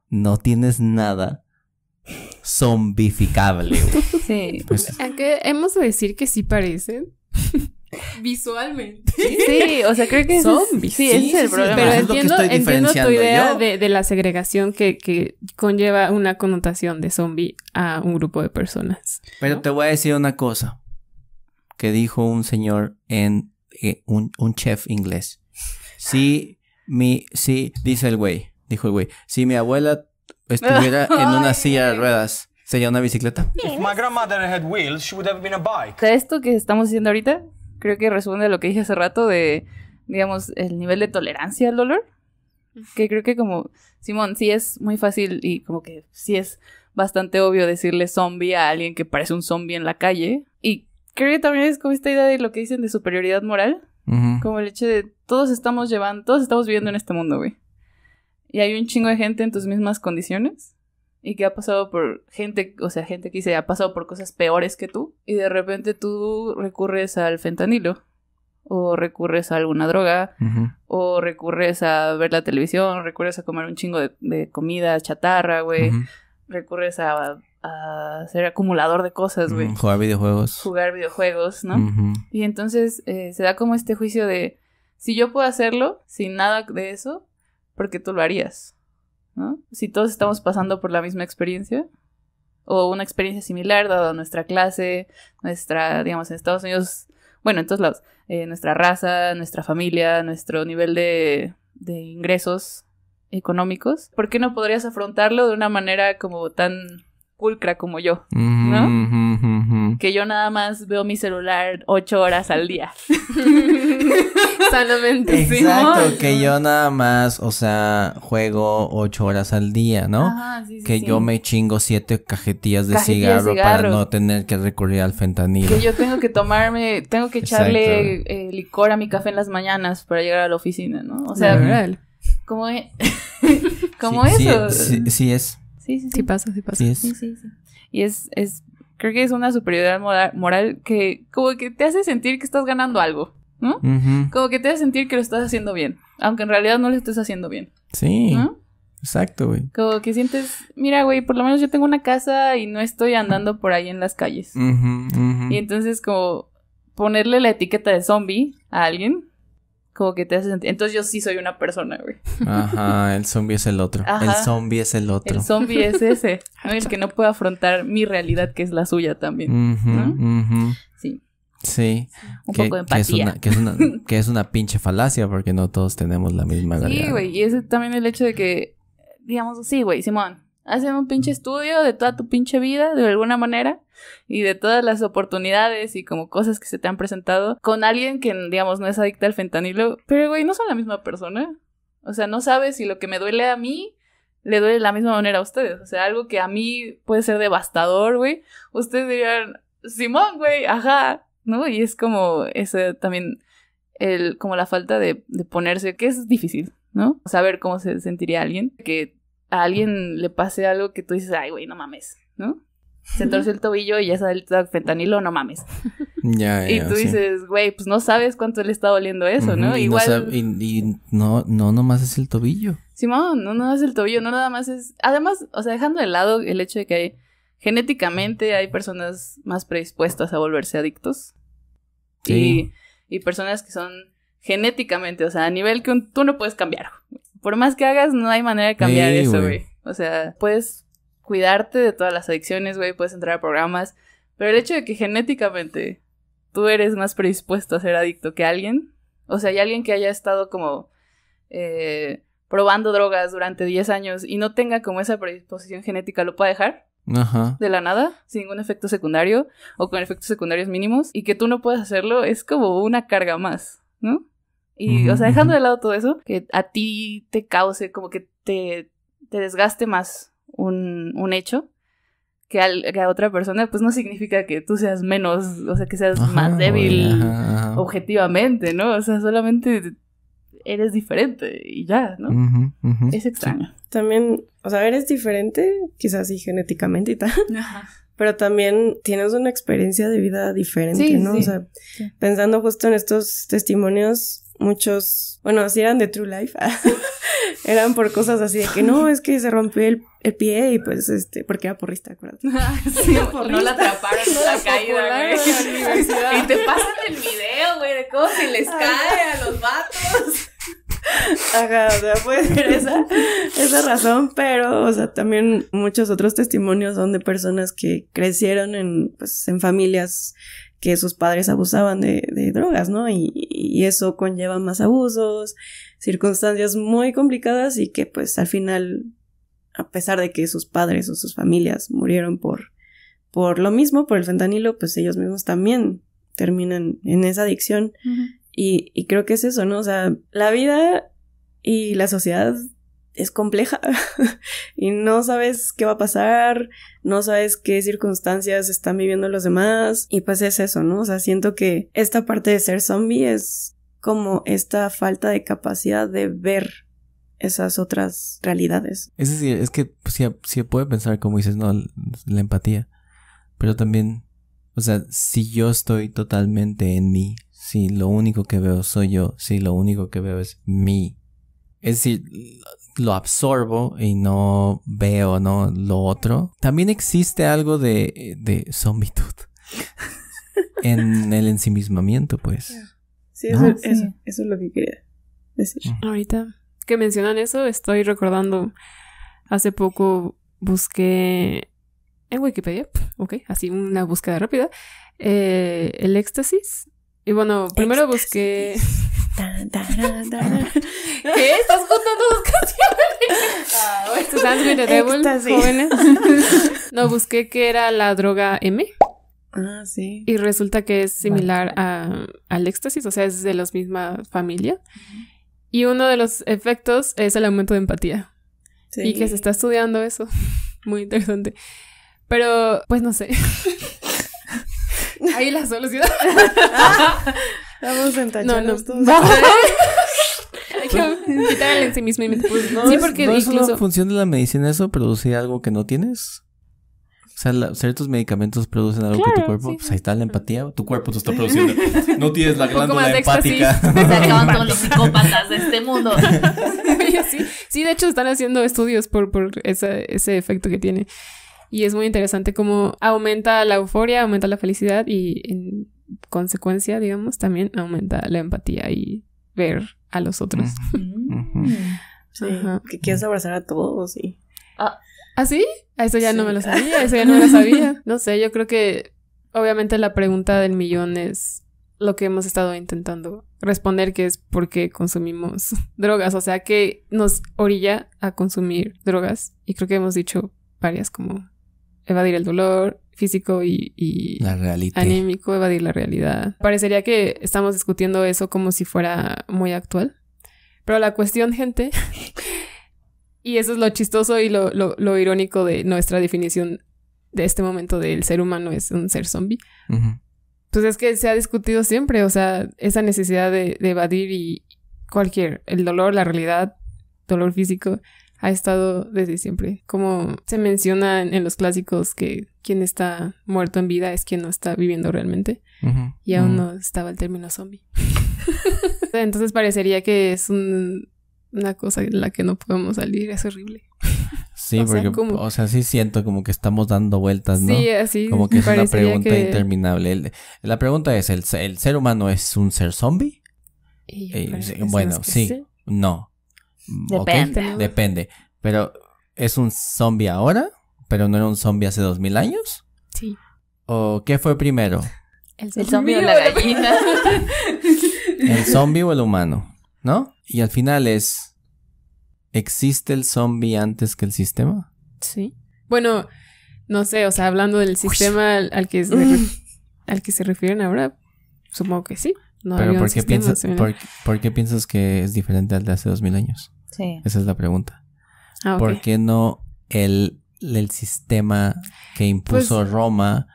no tienes nada zombificable. Sí. Pues, Aunque hemos de decir que sí parecen. Visualmente. Sí, o sea, creo que Zombies. sí, ese es el problema. Pero Es lo que entiendo estoy tu diferenciando idea yo. de la segregación que conlleva una connotación de zombie a un grupo de personas. pero te voy a decir una cosa que dijo un señor en un chef inglés. Dijo el güey, si mi abuela estuviera en una silla de ruedas, ¿sería una bicicleta? If my grandmother had wheels, she would have been a bike. O sea, esto que estamos haciendo ahorita, creo que responde a lo que dije hace rato de, digamos, el nivel de tolerancia al dolor. Que creo que como, Simón, sí es muy fácil y como que sí es bastante obvio decirle zombie a alguien que parece un zombie en la calle. Y creo que también es como esta idea de lo que dicen de superioridad moral. Ujú. Como el hecho de todos estamos viviendo en este mundo, güey. Y hay un chingo de gente en tus mismas condiciones. Y que ha pasado por gente que dice, ha pasado por cosas peores que tú. Y de repente tú recurres al fentanilo. O recurres a alguna droga. Ujú. O recurres a ver la televisión. Recurres a comer un chingo de comida chatarra, güey. Ujú. Recurres a ser acumulador de cosas, güey. Jugar videojuegos. Jugar videojuegos, ¿no? Ujú. Y entonces se da como este juicio de, si yo puedo hacerlo sin nada de eso, ¿por qué tú lo harías? ¿No? Si todos estamos pasando por la misma experiencia, o una experiencia similar, dado nuestra clase, digamos, en Estados Unidos, bueno, en todos lados, nuestra raza, nuestra familia, nuestro nivel de ingresos económicos, ¿por qué no podrías afrontarlo de una manera como tan pulcra como yo? ¿No? Ujú, ujú, ujú. Que yo nada más veo mi celular 8 horas al día. Sanamente. Exacto, Simón. que yo nada más, o sea, juego 8 horas al día, ¿no? Ajá, sí, sí, Que sí. yo me chingo 7 cajetillas de Cajetillas de cigarro para cigarro. no tener que recurrir al fentanilo. Que yo tengo que echarle Exacto. licor a mi café en las mañanas para llegar a la oficina, ¿no? O sea, Real. como, como Sí, eso. sí es. Sí pasa. Sí es. Sí. Y creo que es una superioridad moral que como que te hace sentir que estás ganando algo, ¿no? Ujú. Como que te hace sentir que lo estás haciendo bien, aunque en realidad no lo estés haciendo bien, Sí. ¿no? Exacto, güey. Como que sientes, mira, güey, por lo menos yo tengo una casa y no estoy andando por ahí en las calles. Ujú, ujú. Y entonces como ponerle la etiqueta de zombie a alguien, como que te hace sentir, entonces yo sí soy una persona, güey. Ajá, el zombie es el otro. Ajá. El zombie es el otro. El zombie es ese, ¿no? El que no puede afrontar mi realidad, que es la suya también. Ujú, ¿no? ujú. Sí, Sí. un poco de empatía. Que es una pinche falacia porque no todos tenemos la misma Sí, realidad. güey, y ese también el hecho de que, digamos, sí, güey, Simón, hacen un pinche estudio de toda tu pinche vida, de alguna manera, y de todas las oportunidades y como cosas que se te han presentado con alguien que, digamos, no es adicta al fentanilo, pero, güey, no son la misma persona. O sea, no sabes si lo que me duele a mí le duele de la misma manera a ustedes. O sea, algo que a mí puede ser devastador, güey, ustedes dirían, Simón, güey, ajá, ¿no? Y es como ese también, como la falta de ponerse, que es difícil, ¿no? Saber cómo se sentiría alguien, que a alguien le pase algo que tú dices, ay, güey, no mames, ¿no? Se torce el tobillo y ya sale el fentanilo, no mames. Ya, Y tú sí. dices, güey, pues no sabes cuánto le está doliendo eso, ¿no? Ujú, y Igual, no nomás es el tobillo. Simón, no es el tobillo, no nada más es... Además, o sea, dejando de lado el hecho de que genéticamente hay personas más predispuestas a volverse adictos. Sí. Y personas que son genéticamente, o sea, a nivel que tú no puedes cambiar. Por más que hagas, no hay manera de cambiar Sí, eso, güey. güey. O sea, puedes cuidarte de todas las adicciones, güey, puedes entrar a programas, pero el hecho de que genéticamente tú eres más predispuesto a ser adicto que alguien, o sea, hay alguien que haya estado como probando drogas durante 10 años y no tenga como esa predisposición genética, ¿lo puede dejar Ajá. de la nada, sin ningún efecto secundario o con efectos secundarios mínimos, y que tú no puedas hacerlo es como una carga más, ¿no? Y, o sea, dejando de lado todo eso, que a ti te cause como que te desgaste más un hecho que a otra persona, pues no significa que tú seas menos, o sea, que seas Ajá, más débil güey, ajá. objetivamente, ¿no? O sea, solamente eres diferente y ya, ¿no? Ujú, ujú. Es extraño. También, o sea, eres diferente, quizás sí genéticamente y tal, Ajá. pero también tienes una experiencia de vida diferente, ¿no? Sí. O sea, pensando justo en estos testimonios, muchos, bueno, si eran de True Life, eran por cosas así de que no, es que se rompió el pie y pues porque era porrista, acuérdate. Sí, no la atraparon en la caída, güey. Y te pasan el video, güey, de cómo se les cae a los vatos. Ajá, o sea, puede ser esa razón, pero, o sea, también muchos otros testimonios son de personas que crecieron en familias que sus padres abusaban de drogas, ¿no? Y eso conlleva más abusos, circunstancias muy complicadas y que pues al final, a pesar de que sus padres o sus familias murieron por lo mismo, por el fentanilo, pues ellos mismos también terminan en esa adicción. Uh-huh. Y creo que es eso, ¿no? O sea, la vida y la sociedad es compleja y no sabes qué va a pasar, no sabes qué circunstancias están viviendo los demás y pues es eso, ¿no? O sea, siento que esta parte de ser zombie es como esta falta de capacidad de ver esas otras realidades. Es decir, es que pues, sí puede pensar, como dices, no, la empatía, pero también, o sea, si yo estoy totalmente en mí, si lo único que veo soy yo, si lo único que veo es mí, es decir, lo absorbo y no veo, ¿no?, lo otro. También existe algo de zombitud en el ensimismamiento, pues. Sí, ¿no? Eso es lo que quería decir. Ahorita que mencionan eso, estoy recordando, hace poco busqué en Wikipedia, así una búsqueda rápida, el éxtasis. Y bueno, primero busqué... ¿Qué? ¿Estás contando dos canciones? To Dance with the Devil, jóvenes. No, busqué que era la droga M. Ah, sí. Y resulta que es similar al éxtasis, o sea, es de la misma familia. Y uno de los efectos es el aumento de empatía. Sí. Y que se está estudiando eso. Muy interesante. Pero, pues no sé. Ahí la solución. Vamos a entacharnos todos. Hay que quitar el ensimismamiento. Pues no, sí, porque no incluso... es una función de la medicina eso, producir algo que no tienes. O sea, ciertos medicamentos producen algo que tu cuerpo... Sí. Pues ahí está la empatía. Tu cuerpo te está produciendo. No tienes la glándula empática. Se acaban todos los psicópatas de este mundo. Sí, de hecho están haciendo estudios por ese efecto que tiene. Y es muy interesante cómo aumenta la euforia, aumenta la felicidad y en consecuencia, digamos, también aumenta la empatía y ver a los otros. Sí, que quieres abrazar a todos, sí. ¿Ah, sí? Eso ya no me lo sabía, No sé, yo creo que obviamente la pregunta del millón es lo que hemos estado intentando responder, que es por qué consumimos drogas. O sea, que nos orilla a consumir drogas. Y creo que hemos dicho varias, como evadir el dolor físico y la realidad, anímico, evadir la realidad. Parecería que estamos discutiendo eso como si fuera muy actual. Pero la cuestión, gente, y eso es lo chistoso y lo irónico de nuestra definición de este momento del ser humano es un ser zombie. Uh-huh. Pues es que se ha discutido siempre, o sea, esa necesidad de evadir y el dolor, la realidad, dolor físico, ha estado desde siempre. Como se menciona en los clásicos que quien está muerto en vida es quien no está viviendo realmente. Uh-huh. Y aún no estaba el término zombie. Entonces parecería que es una cosa en la que no podemos salir. Es horrible. Sí, porque, o sea, sí siento como que estamos dando vueltas, ¿no? Sí, así. Como que es una pregunta interminable. La pregunta es, ¿el ser humano es un ser zombie? Bueno, sí. No. Depende. Okay, depende. Pero, ¿es un zombie ahora? ¿Pero no era un zombie hace 2000 años? Sí. ¿O qué fue primero? El zombie o la gallina. ¿El zombie o el humano? ¿No? Y al final ¿existe el zombie antes que el sistema? Sí. Bueno, no sé, o sea, hablando del sistema al que se refieren ahora, supongo que sí. No. Pero ¿por qué piensas que es diferente al de hace 2000 años? Sí. Esa es la pregunta. Okay. ¿Por qué no el sistema que impuso Roma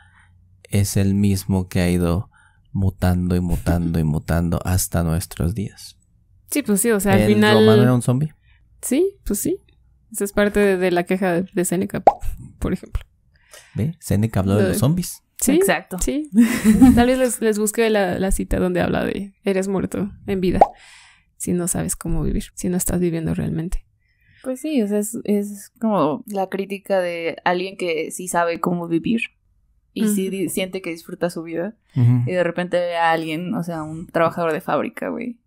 es el mismo que ha ido mutando y mutando y mutando hasta nuestros días? Sí, pues sí, o sea, al final... ¿El romano era un zombie? Sí, pues sí. Esa es parte de la queja de Séneca, por ejemplo. ¿Ve? Seneca habló de los zombies. Sí, exacto. Sí. Tal vez les busque la cita donde habla de eres muerto en vida si no sabes cómo vivir, si no estás viviendo realmente. Pues sí, o sea, es como la crítica de alguien que sí sabe cómo vivir y sí siente que disfruta su vida. Y de repente ve a alguien, o sea, un trabajador de fábrica, güey,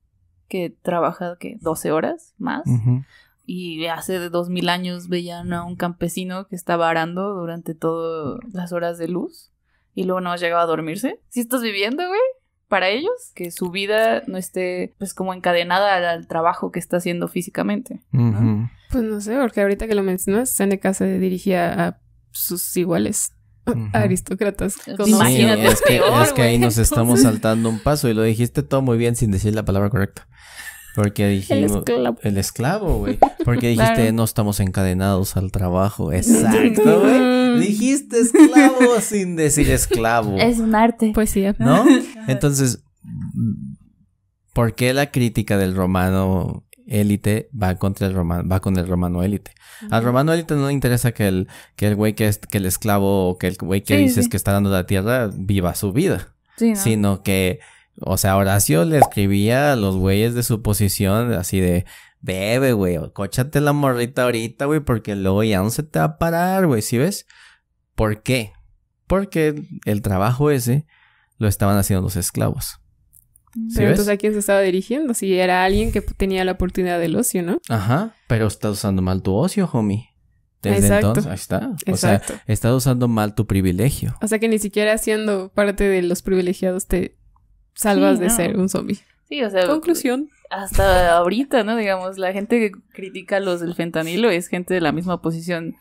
que trabaja, ¿qué? 12 horas más. Y hace 2000 años veían a un campesino que estaba arando durante todas las horas de luz y luego no llegaba a dormirse. ¿Sí estás viviendo, güey? Para ellos, que su vida no esté, pues, como encadenada al trabajo que está haciendo físicamente, ¿no? Pues no sé, porque ahorita que lo mencionas, Seneca se dirigía a sus iguales, aristócratas. Imagínate, es que ahí nos estamos saltando un paso y lo dijiste todo muy bien sin decir la palabra correcta. Porque dijimos... El esclavo, güey. Porque dijiste, claro, no estamos encadenados al trabajo. Exacto, güey. Dijiste esclavo sin decir esclavo. Es un arte. Poesía. ¿No? Entonces, ¿por qué la crítica del romano élite va con el romano élite? Al romano élite no le interesa que el güey que el esclavo o que el güey que dices que está dando la tierra viva su vida. Sí, ¿no? Sino que... O sea, Horacio le escribía a los güeyes de su posición así de... Bebe, güey, cóchate la morrita ahorita, güey, porque luego ya no se te va a parar, güey, ¿sí ves? ¿Por qué? Porque el trabajo ese lo estaban haciendo los esclavos. ¿Sí pero ves? entonces, ¿a quién se estaba dirigiendo? Si era alguien que tenía la oportunidad del ocio, ¿no? Ajá, pero estás usando mal tu ocio, homie. Desde entonces, ahí está. O sea, estás usando mal tu privilegio. O sea, que ni siquiera siendo parte de los privilegiados te... salvas de ser un zombie. Sí, o sea... Conclusión. Hasta ahorita, ¿no? Digamos, la gente que critica los del fentanilo es gente de la misma posición,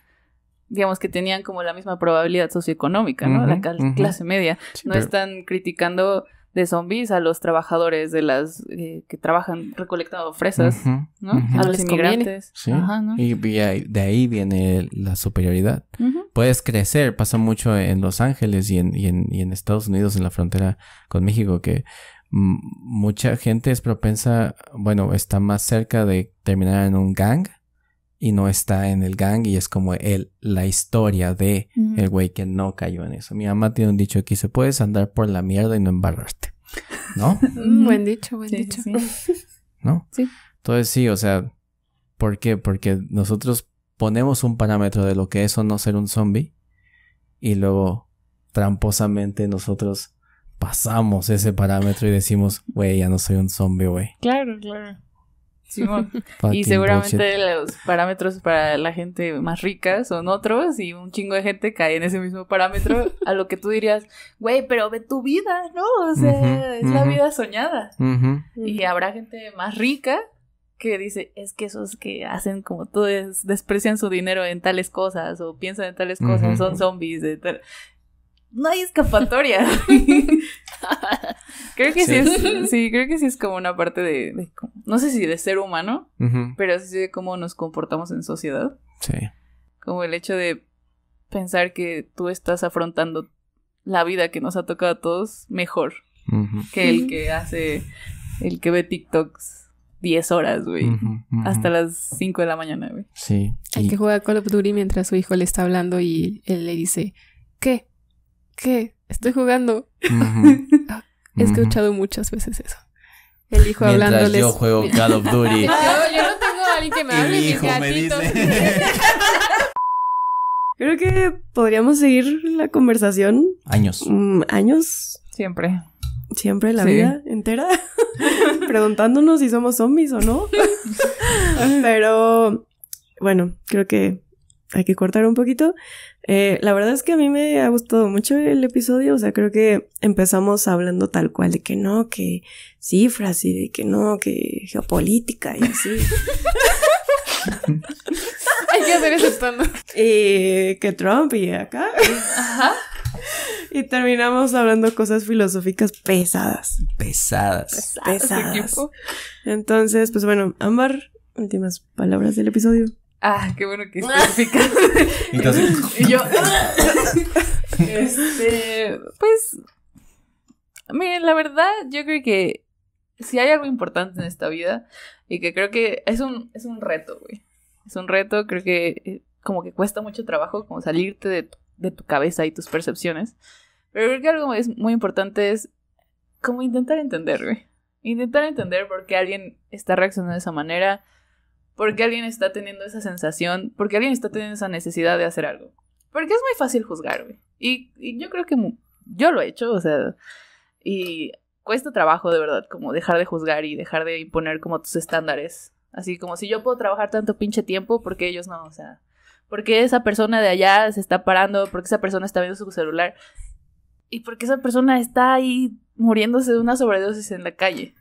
digamos, que tenían como la misma probabilidad socioeconómica, ¿no? La clase media. Sí, no están criticando de zombies a los trabajadores de las... que trabajan recolectando fresas, ¿no? A los inmigrantes. Sí. Ajá, ¿no? Y de ahí viene la superioridad. Puedes crecer. Pasa mucho en Los Ángeles y en Estados Unidos, en la frontera con México, que mucha gente es propensa... Bueno, está más cerca de terminar en un gang y no está en el gang, y es como la historia de el güey que no cayó en eso. Mi mamá tiene un dicho aquí: se puedes andar por la mierda y no embarrarte, ¿no? Buen dicho. Sí. ¿No? Sí. Entonces sí, o sea, ¿por qué? Porque nosotros ponemos un parámetro de lo que es o no ser un zombie y luego tramposamente nosotros pasamos ese parámetro y decimos, güey, ya no soy un zombie, güey. Claro. Sí, y seguramente bullshit. Los parámetros para la gente más rica son otros y un chingo de gente cae en ese mismo parámetro, a lo que tú dirías, güey, pero ve tu vida, ¿no? O sea, es la vida soñada. Y habrá gente más rica que dice, es que esos que hacen como tú desprecian su dinero en tales cosas o piensan en tales cosas, son zombies de tal... No hay escapatoria. Creo que creo que sí es como una parte de no sé si de ser humano, pero sí de cómo nos comportamos en sociedad. Sí. Como el hecho de pensar que tú estás afrontando la vida que nos ha tocado a todos mejor que el que ve TikToks 10 horas, güey. Hasta las 5 de la mañana, güey. Sí. El que juega Call of Duty mientras su hijo le está hablando y él le dice, ¿Qué? Estoy jugando. He escuchado muchas veces eso. El hijo hablándoles. Mientras yo juego Call of Duty. yo no tengo a alguien que me hable. Mi hijo me dice. Creo que podríamos seguir la conversación. Años. Años. Siempre La vida entera. Preguntándonos si somos zombies o no. Pero bueno, creo que hay que cortar un poquito. La verdad es que a mí me ha gustado mucho el episodio. O sea, creo que empezamos hablando tal cual de que no, que cifras y de que no, que geopolítica y así. Hay que hacer eso todo. Y que Trump y acá. Ajá. Y terminamos hablando cosas filosóficas pesadas. Pesadas. Entonces, pues bueno, Ámbar, últimas palabras del episodio. Ah, qué bueno que especificas. Entonces, y yo. Pues. Miren, la verdad, yo creo que si hay algo importante en esta vida, y que creo que es un reto, güey. Es un reto, creo que como que cuesta mucho trabajo como salirte de de tu cabeza y tus percepciones. Pero creo que algo es muy importante es como intentar entender, güey. Intentar entender por qué alguien está reaccionando de esa manera, por qué alguien está teniendo esa sensación, por qué alguien está teniendo esa necesidad de hacer algo. Porque es muy fácil juzgar, güey. Y yo creo que yo lo he hecho, o sea, y cuesta trabajo de verdad, como dejar de juzgar y dejar de imponer como tus estándares. Así como si yo puedo trabajar tanto pinche tiempo, ¿por qué ellos no? O sea, ¿por qué esa persona de allá se está parando? ¿Por qué esa persona está viendo su celular? ¿Y por qué esa persona está ahí muriéndose de una sobredosis en la calle?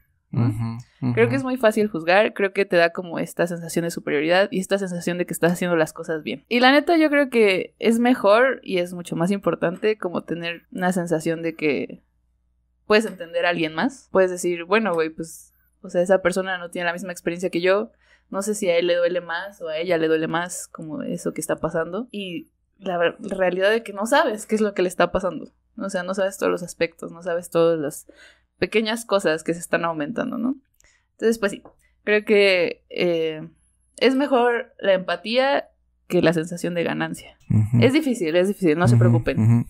Creo que es muy fácil juzgar, creo que te da como esta sensación de superioridad y esta sensación de que estás haciendo las cosas bien. Y la neta yo creo que es mejor y es mucho más importante como tener una sensación de que puedes entender a alguien más. Puedes decir, bueno, güey, pues, o sea, esa persona no tiene la misma experiencia que yo, no sé si a él le duele más o a ella le duele más como eso que está pasando. Y la realidad de que no sabes qué es lo que le está pasando. O sea, no sabes todos los aspectos, no sabes todas las pequeñas cosas que se están aumentando, ¿no? Entonces, pues sí, creo que es mejor la empatía que la sensación de ganancia. Es difícil, no se preocupen.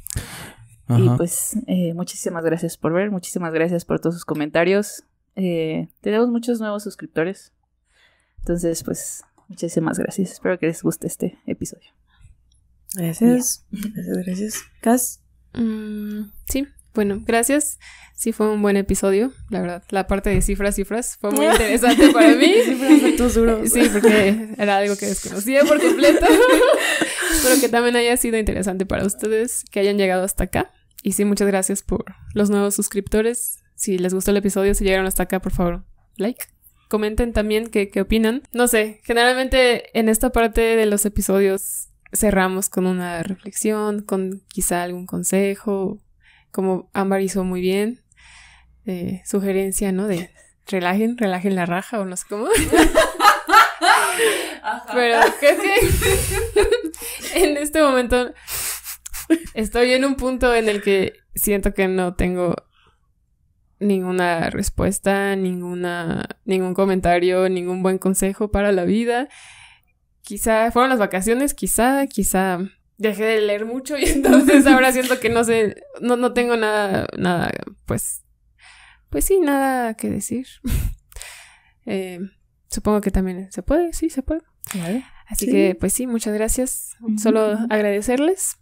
Y pues, muchísimas gracias por ver, muchísimas gracias por todos sus comentarios. Tenemos muchos nuevos suscriptores. Entonces, pues, muchísimas gracias. Espero que les guste este episodio. Gracias. Gracias. Cas. Sí, bueno, gracias. Sí, fue un buen episodio, la verdad. La parte de cifras fue muy interesante para mí. Sí, porque era algo que desconocía por completo. Espero que también haya sido interesante para ustedes, que hayan llegado hasta acá. Y sí, muchas gracias por los nuevos suscriptores. Si les gustó el episodio, si llegaron hasta acá, por favor, like. Comenten también qué opinan. No sé, generalmente en esta parte de los episodios cerramos con una reflexión, con quizá algún consejo, como Ámbar hizo muy bien. Sugerencia, ¿no? De relajen la raja o no sé cómo. Pero creo que en este momento estoy en un punto en el que siento que no tengo ninguna respuesta, ningún comentario, ningún buen consejo para la vida. Quizá fueron las vacaciones, quizá dejé de leer mucho y entonces ahora siento que no sé, no tengo nada, pues sí, nada que decir. Supongo que también se puede, sí, se puede. Vale. Así que, pues sí, muchas gracias. Solo agradecerles.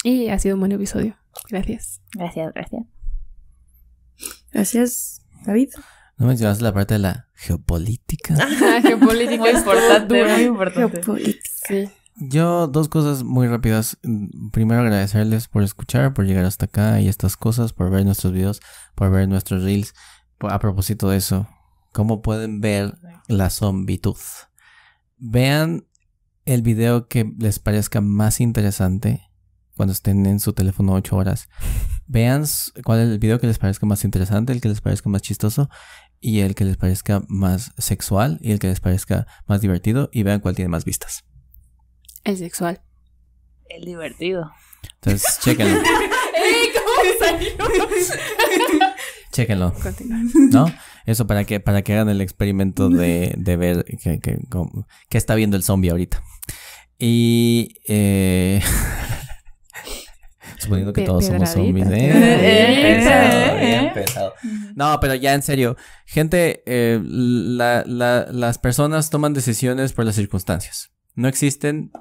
Y ha sido un buen episodio. Gracias. Gracias, David. No mencionaste la parte de la geopolítica. Geopolítica muy importante, muy importante. Geopolítica. Sí. Yo, dos cosas muy rápidas. Primero, agradecerles por escuchar, por llegar hasta acá y estas cosas, por ver nuestros videos, por ver nuestros reels. A propósito de eso, ¿cómo pueden ver la zombitud? Vean el video que les parezca más interesante cuando estén en su teléfono 8 horas. Vean cuál es el video que les parezca más interesante, el que les parezca más chistoso y el que les parezca más sexual y el que les parezca más divertido y vean cuál tiene más vistas. El sexual. El divertido. Entonces, chéquenlo. ¿Cómo salió? Chéquenlo. ¿No? Eso para que hagan el experimento de ver qué está viendo el zombie ahorita. Y suponiendo que todos somos zombies. Bien pesado. No, pero ya en serio. Gente, las personas toman decisiones por las circunstancias. No existen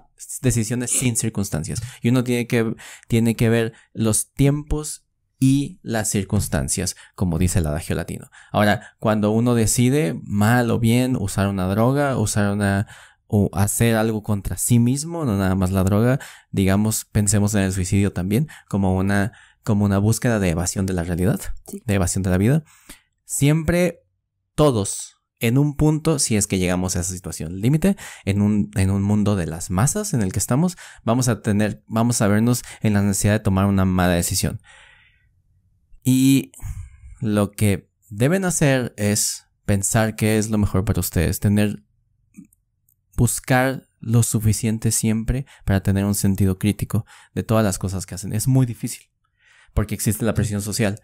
decisiones sin circunstancias. Y uno tiene que ver los tiempos y las circunstancias, como dice el adagio latino. Ahora, cuando uno decide, mal o bien, usar una droga, o hacer algo contra sí mismo, no nada más la droga, digamos, pensemos en el suicidio también, como una búsqueda de evasión de la realidad, sí, de evasión de la vida. Siempre todos, en un punto, si es que llegamos a esa situación límite, en un mundo de las masas en el que estamos, vamos a vernos en la necesidad de tomar una mala decisión. Y lo que deben hacer es pensar qué es lo mejor para ustedes, buscar lo suficiente siempre para tener un sentido crítico de todas las cosas que hacen. Es muy difícil porque existe la presión social.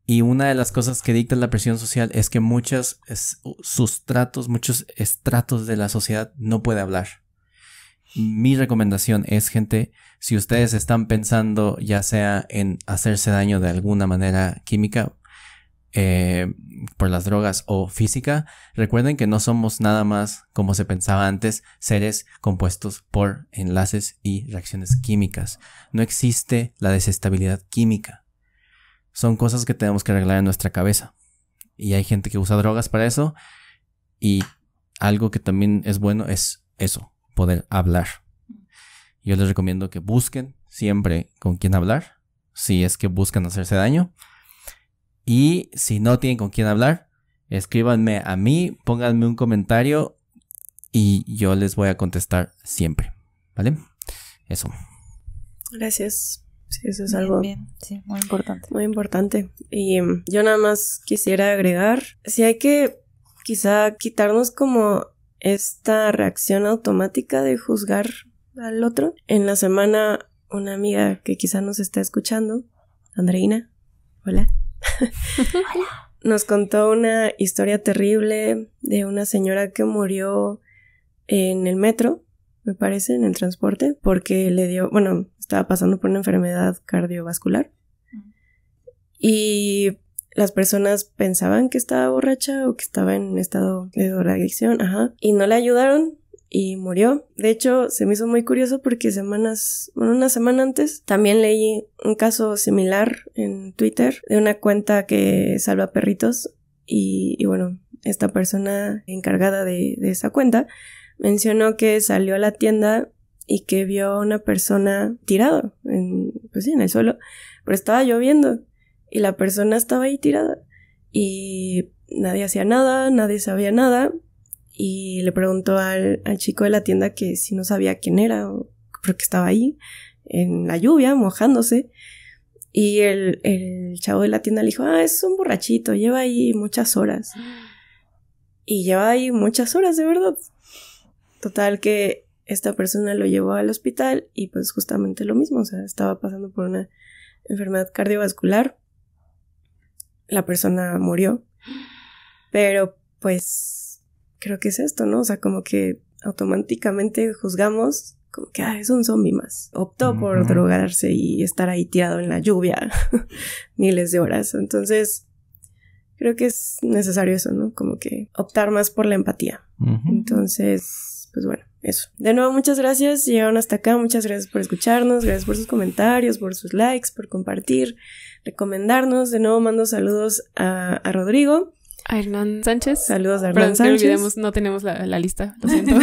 Y una de las cosas que dicta la presión social es que muchos estratos de la sociedad no puede hablar. mi recomendación es, gente, si ustedes están pensando ya sea en hacerse daño de alguna manera química, por las drogas o física, recuerden que no somos nada más, como se pensaba antes, seres compuestos por enlaces y reacciones químicas. No existe la desestabilidad química. Son cosas que tenemos que arreglar en nuestra cabeza. Y hay gente que usa drogas para eso. Y algo que también es bueno es eso, poder hablar. Yo les recomiendo que busquen siempre con quién hablar, si es que buscan hacerse daño. Y si no tienen con quién hablar, escríbanme a mí, pónganme un comentario y yo les voy a contestar siempre, ¿vale? Eso. Gracias. Sí, eso es algo bien. Sí, muy importante. Muy importante. Y yo nada más quisiera agregar, si hay que quizá quitarnos como esta reacción automática de juzgar al otro. En la semana, una amiga que quizá nos está escuchando, Andreina, hola. Nos contó una historia terrible de una señora que murió en el metro, me parece, en el transporte, porque le dio, bueno, estaba pasando por una enfermedad cardiovascular y las personas pensaban que estaba borracha o que estaba en estado de drogadicción, y no le ayudaron y murió. De hecho, se me hizo muy curioso porque una semana antes también leí un caso similar en Twitter de una cuenta que salva perritos y bueno, esta persona encargada de esa cuenta mencionó que salió a la tienda y que vio a una persona tirada en el suelo, pero estaba lloviendo y la persona estaba ahí tirada y nadie hacía nada, nadie sabía nada. Y le preguntó al chico de la tienda que si no sabía quién era o porque estaba ahí en la lluvia mojándose. Y el chavo de la tienda le dijo, es un borrachito, lleva ahí muchas horas. Y lleva ahí muchas horas, de verdad. Total que esta persona lo llevó al hospital y pues justamente lo mismo, o sea, estaba pasando por una enfermedad cardiovascular. La persona murió. Pero pues creo que es esto, ¿no? O sea, como que automáticamente juzgamos como que es un zombie más. Optó por drogarse y estar ahí tirado en la lluvia miles de horas. Entonces, creo que es necesario eso, ¿no? Como que optar más por la empatía. Entonces, pues bueno, eso. De nuevo, muchas gracias. Llegaron hasta acá. Muchas gracias por escucharnos. Gracias por sus comentarios, por sus likes, por compartir, recomendarnos. De nuevo, mando saludos a Rodrigo. A Hernán Sánchez. Saludos a Hernán Sánchez. No olvidemos, no tenemos la lista, lo siento.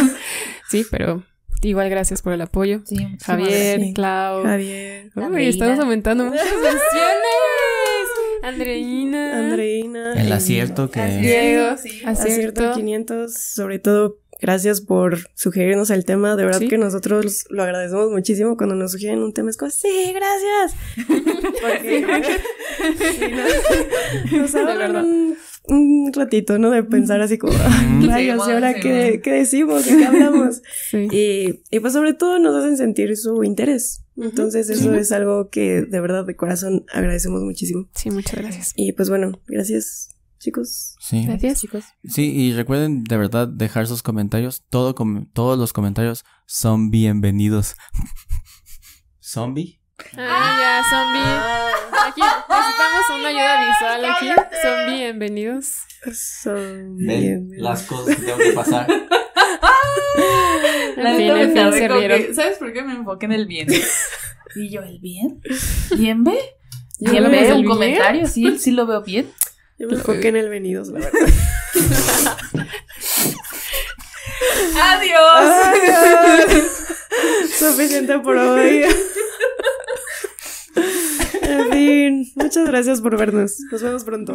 Sí, pero igual gracias por el apoyo. Sí, Javier, sí. Clau. Javier. Uy, estamos aumentando muchas versiones. Andreina. El acierto que... Diego. Sí. Acierto 500. Sobre todo, gracias por sugerirnos el tema. De verdad que nosotros lo agradecemos muchísimo cuando nos sugieren un tema. Es como, sí, gracias. Porque nos ahorran un ratito, ¿no? De pensar así como, rayos, ¿y ahora qué decimos? ¿De qué hablamos? Sí. Y pues sobre todo nos hacen sentir su interés. Entonces eso es algo que de verdad de corazón agradecemos muchísimo. Sí, muchas gracias. Y pues bueno, gracias, chicos. Sí. Gracias, chicos. Sí, y recuerden de verdad dejar sus comentarios. Todos los comentarios son bienvenidos. ¿Zombie? Ya, zombie. Aquí necesitamos una ayuda visual aquí. Son bienvenidos. Son bienvenidos. Las cosas que tengo que pasar. La fin, neta me tardé se como rieron. que, ¿sabes por qué me enfoqué en el bien? Y yo, ¿el bien? ¿Bien ve? ¿Ya ¿Bien vemos ve? el ¿Un bien? comentario? Sí lo veo bien. Yo me enfoqué en el venidos, la verdad. ¡Adiós! Suficiente por hoy. En fin, muchas gracias por vernos. Nos vemos pronto.